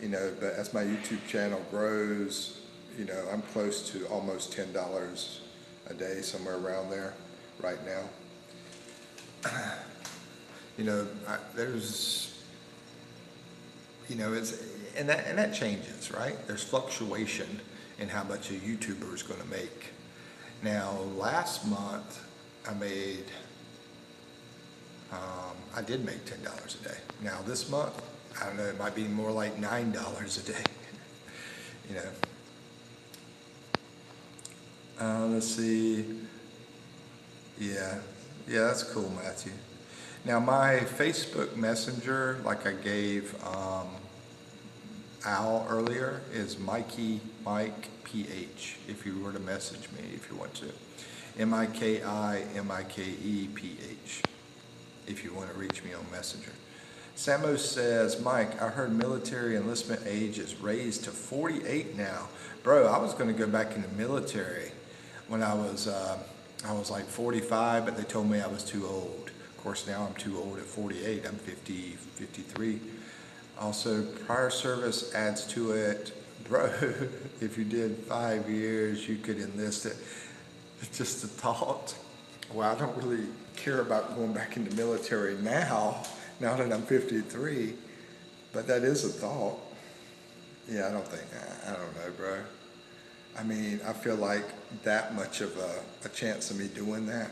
But as my YouTube channel grows, I'm close to almost $10 a day, somewhere around there right now. There's, it's, and that changes, right? There's fluctuation in how much a YouTuber is going to make. Now, last month, I did make $10 a day. Now this month, I don't know, it might be more like $9 a day. Let's see. Yeah, that's cool, Matthew. Now my Facebook Messenger, like I gave Al earlier, is Mike PH. If you were to message me, if you want to, MIKIMIKEPH. If you want to reach me on Messenger. Samo says, Mike, I heard military enlistment age is raised to 48 now. Bro, I was going to go back in the military when I was like 45, but they told me I was too old. Of course, now I'm too old at 48. I'm 53. Also, prior service adds to it. Bro, if you did 5 years, you could enlist it. It's just a thought. Well, I don't really care about going back in the military now that I'm 53, but that is a thought. Yeah, I don't know, bro. I mean, I feel like that much of a chance of me doing that.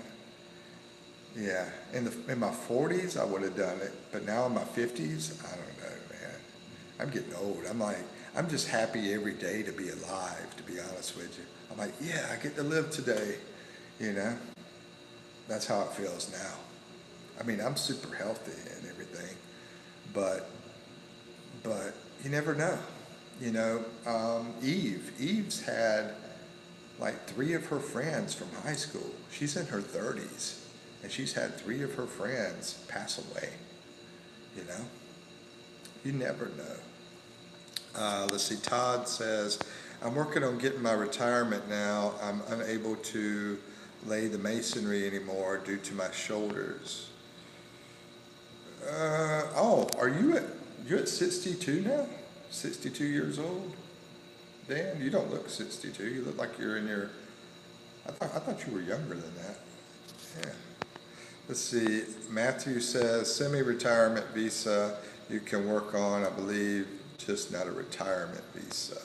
Yeah, in my 40s, I would have done it, but now in my 50s, I don't know, man. I'm getting old. I'm just happy every day to be alive, to be honest with you. I'm like, yeah, I get to live today, That's how it feels now. I mean, I'm super healthy and everything, but you never know. Eve's had like 3 of her friends from high school. She's in her 30s, and she's had 3 of her friends pass away. You never know. Let's see, Todd says, I'm working on getting my retirement now. I'm unable to lay the masonry anymore due to my shoulders. Are you're at 62 now? 62 years old? Dan, you don't look 62. You look like you're in your, I thought you were younger than that. Yeah. Let's see, Matthew says, semi-retirement visa you can work on, I believe, just not a retirement visa.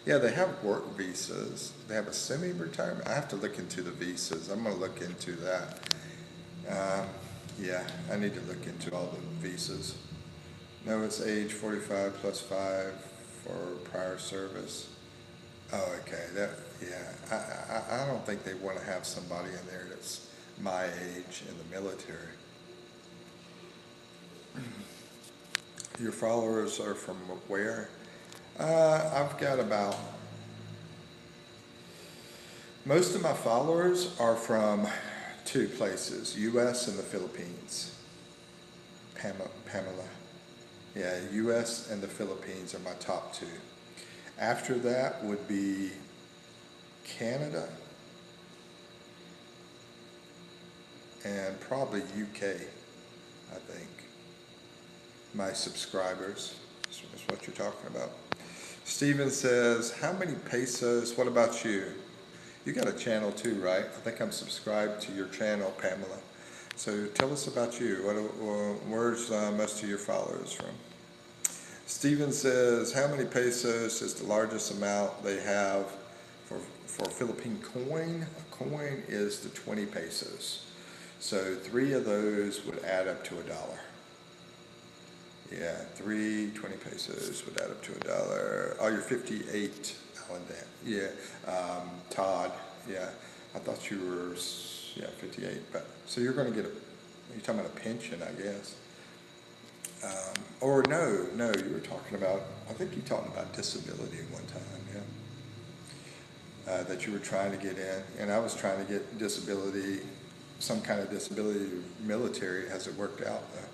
Yeah, they have work visas. They have a semi-retirement. I have to look into the visas. I'm going to look into that. Yeah, I need to look into all the visas. No, it's age 45 plus 5 for prior service. Oh, okay. I don't think they want to have somebody in there that's my age in the military. Your followers are from where? I've got most of my followers are from 2 places, U.S. and the Philippines. Pamela. Yeah, U.S. and the Philippines are my top 2. After that would be Canada and probably UK, I think. My subscribers, that's what you're talking about. Steven says, how many pesos, what about you? You got a channel too, right? I think I'm subscribed to your channel, Pamela. So tell us about you. Where's most of your followers from? Steven says, how many pesos is the largest amount they have for Philippine coin? A coin is the 20 pesos. So 3 of those would add up to $1. Yeah, 20 pesos would add up to $1. Oh, you're 58, Alan Dan. Yeah, Todd. Yeah, I thought you were 58. But so you're going to get you're talking about a pension, I guess. Or no, you were talking about. I think you talked about disability one time. Yeah, that you were trying to get in, and I was trying to get disability, some kind of disability, military. Has it worked out though?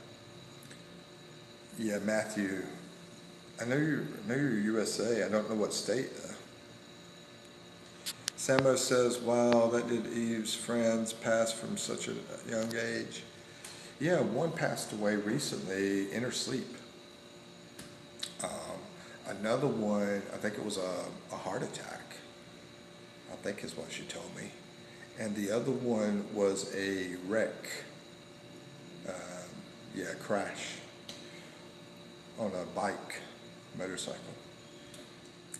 Yeah, Matthew, I know you're USA. I don't know what state though. Samo says, wow, that did Eve's friends pass from such a young age. Yeah, one passed away recently in her sleep. Another one, I think it was a heart attack, I think is what she told me. And the other one was a wreck, yeah, crash on a bike, motorcycle.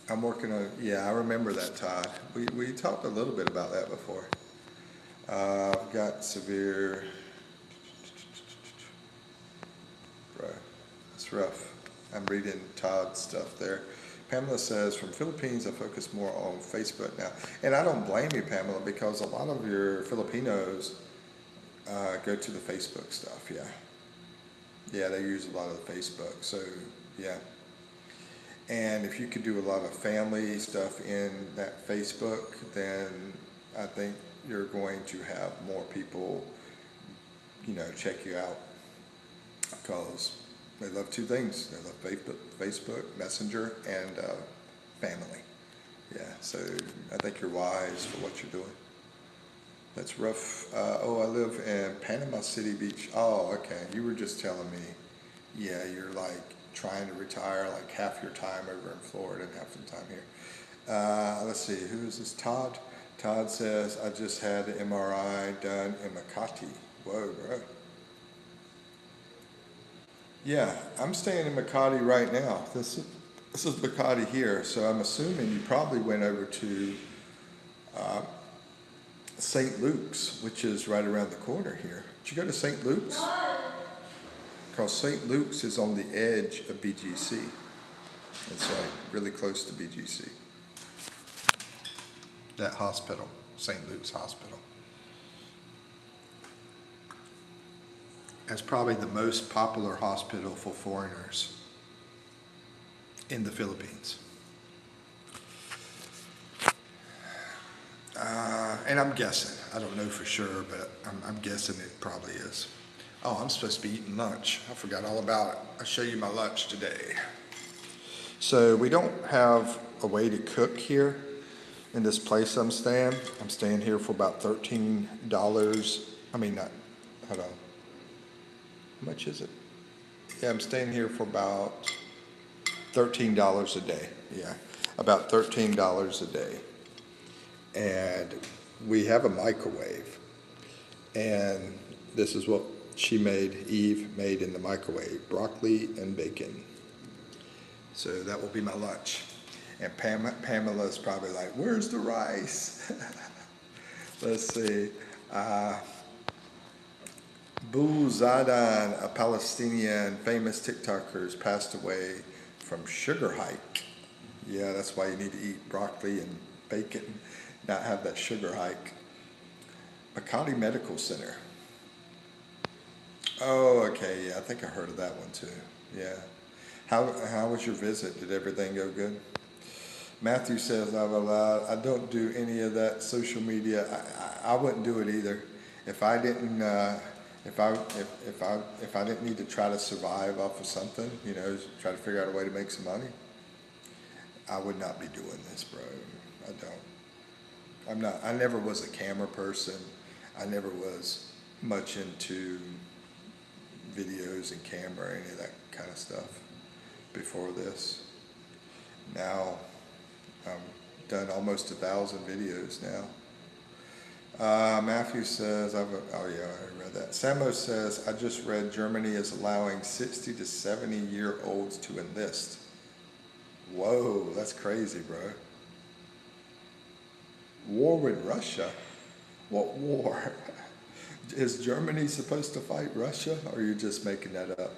I'm working on, yeah, I remember that, Todd. We talked a little bit about that before. I've got severe, bro, it's rough. I'm reading Todd's stuff there. Pamela says, from Philippines, I focus more on Facebook now. And I don't blame you, Pamela, because a lot of your Filipinos go to the Facebook stuff, yeah. Yeah, they use a lot of the Facebook, so yeah. And if you could do a lot of family stuff in that Facebook, then I think you're going to have more people, check you out because they love two things. They love Facebook Messenger, and family. Yeah, so I think you're wise for what you're doing. That's rough. Oh, I live in Panama City Beach. Oh, okay. You were just telling me, yeah, you're like trying to retire like half your time over in Florida and half the time here. Let's see, who is this? Todd. Todd says, I just had the MRI done in Makati. Whoa, bro. Yeah, I'm staying in Makati right now. This is Makati here, so I'm assuming you probably went over to St. Luke's, which is right around the corner here. Did you go to St. Luke's? Because St. Luke's is on the edge of BGC. It's like really close to BGC. That hospital, St. Luke's Hospital. That's probably the most popular hospital for foreigners in the Philippines. And I'm guessing. I don't know for sure, but I'm guessing it probably is. Oh, I'm supposed to be eating lunch. I forgot all about it. I'll show you my lunch today. So we don't have a way to cook here in this place I'm staying. I'm staying here for about $13. I mean, not, hold on. How much is it? Yeah, I'm staying here for about $13 a day. Yeah, about $13 a day. And we have a microwave. And this is what Eve made in the microwave, broccoli and bacon. So that will be my lunch. And Pamela's probably like, where's the rice? Let's see. Boo Zadan, a Palestinian famous TikToker, passed away from sugar hike. Yeah, that's why you need to eat broccoli and bacon, not have that sugar hike. Makati Medical Center. Oh, okay, yeah, I think I heard of that one too. Yeah. How was your visit? Did everything go good? Matthew says, I don't do any of that social media. I wouldn't do it either. If I didn't, if I didn't need to try to survive off of something, try to figure out a way to make some money, I would not be doing this, bro. I don't. I never was a camera person. I never was much into videos and camera or any of that kind of stuff before this. Now, I've done almost 1,000 videos now. Matthew says, oh yeah, I already read that. Samo says, I just read Germany is allowing 60 to 70-year-olds to enlist. Whoa, that's crazy, bro. War with Russia? What war? Is Germany supposed to fight Russia, or are you just making that up?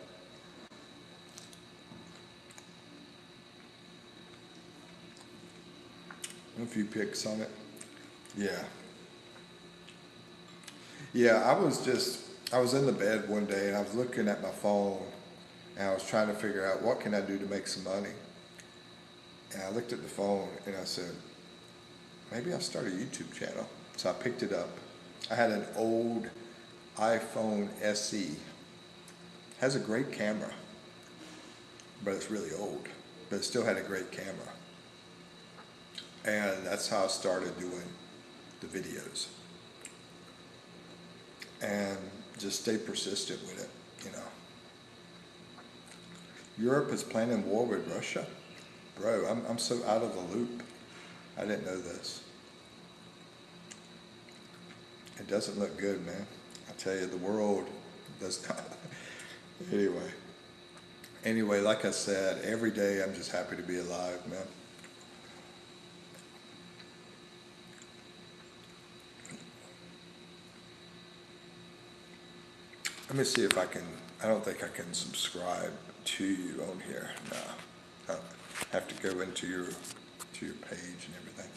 A few pics on it. Yeah. Yeah, I was in the bed one day and I was looking at my phone and I was trying to figure out what can I do to make some money. And I looked at the phone and I said, maybe I'll start a YouTube channel. So I picked it up. I had an old iPhone SE. Has a great camera, but it's really old. But it still had a great camera. And that's how I started doing the videos. And just stay persistent with it, you know. Europe is planning war with Russia. Bro, I'm so out of the loop. I didn't know this. It doesn't look good, man. I tell you, the world does not. Anyway, like I said, every day I'm just happy to be alive, man. Let me see if I can, I don't think I can subscribe to you on here. No, I have to go into your page and everything.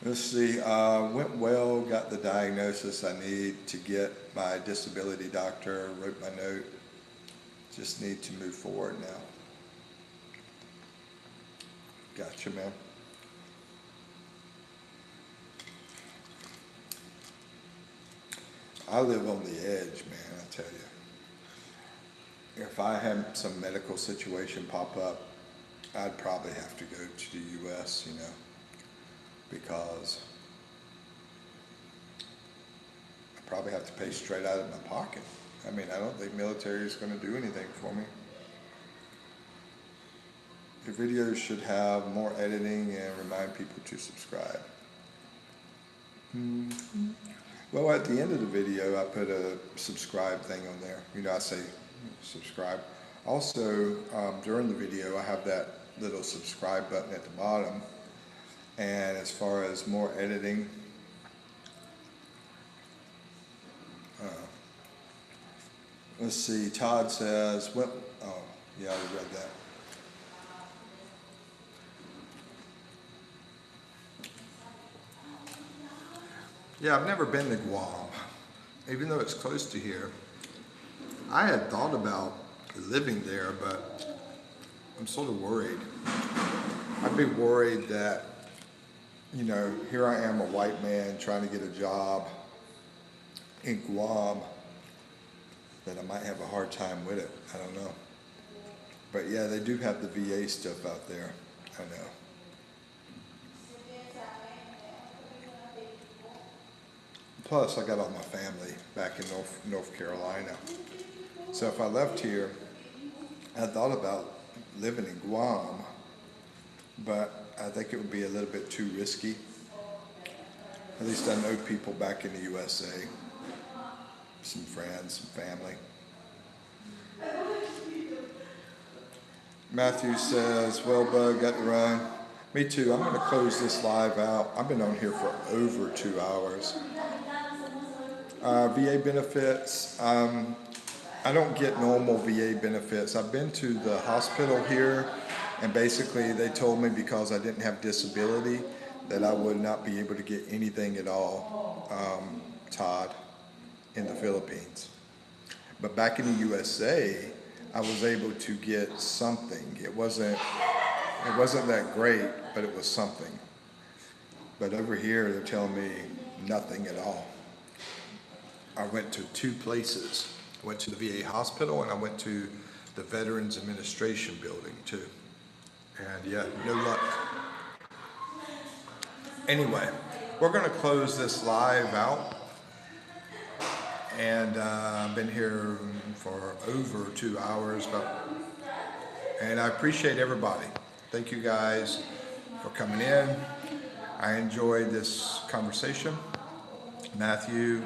Let's see, went well, got the diagnosis I need to get my disability doctor, wrote my note. Just need to move forward now. Gotcha, man. I live on the edge, man, I tell you. If I had some medical situation pop up, I'd probably have to go to the US, you know, because I probably have to pay straight out of my pocket. I mean, I don't think military is going to do anything for me. Your videos should have more editing and remind people to subscribe. Well, at the end of the video, I put a subscribe thing on there. You know, I say subscribe. Also, during the video, I have that little subscribe button at the bottom. And as far as more editing, let's see, Todd says, well, oh, yeah, I read that. Yeah, I've never been to Guam, even though it's close to here. I had thought about living there, but I'm sort of worried. I'd be worried that, you know, here I am, a white man trying to get a job in Guam, that I might have a hard time with it. I don't know. But yeah, they do have the VA stuff out there. I know. Plus, I got all my family back in North Carolina. So if I left here, I thought about living in Guam, but I think it would be a little bit too risky. At least I know people back in the USA, some friends, some family. Matthew says, well, bud, got to run. Me too. I'm going to close this live out. I've been on here for over 2 hours. VA benefits. I don't get normal VA benefits. I've been to the hospital here, and basically they told me because I didn't have disability that I would not be able to get anything at all, Todd, in the Philippines. But back in the USA, I was able to get something. It wasn't that great, but it was something. But over here, they're telling me nothing at all. I went to 2 places. I went to the VA hospital and I went to the Veterans Administration building too. And yeah, no luck. Anyway, we're gonna close this live out. And I've been here for over 2 hours, and I appreciate everybody. Thank you guys for coming in. I enjoyed this conversation. Matthew,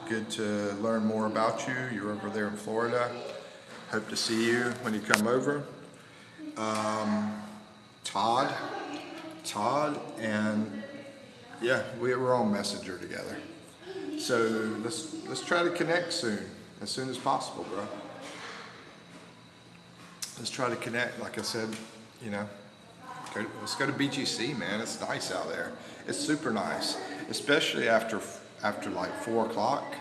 good to learn more about you. You're over there in Florida. Hope to see you when you come over. Todd, and yeah, we were on Messenger together. So let's try to connect soon as possible, bro. Let's try to connect. Like I said, you know, let's go to BGC, man. It's nice out there. It's super nice, especially after like 4 o'clock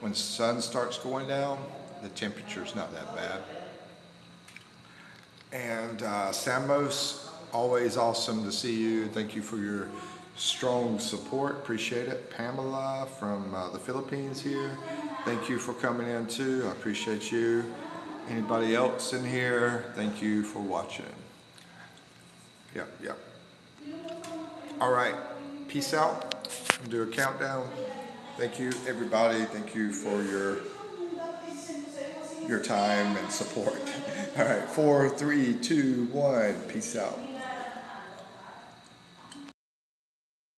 when the sun starts going down. The temperature's not that bad. And Samos, always awesome to see you. Thank you for your strong support. Appreciate it. Pamela from the Philippines here. Thank you for coming in too. I appreciate you. Anybody else in here? Thank you for watching. Yep. All right. Peace out. Do a countdown. Thank you, everybody. Thank you for your time and support. All right, 4, 3, 2, 1. Peace out.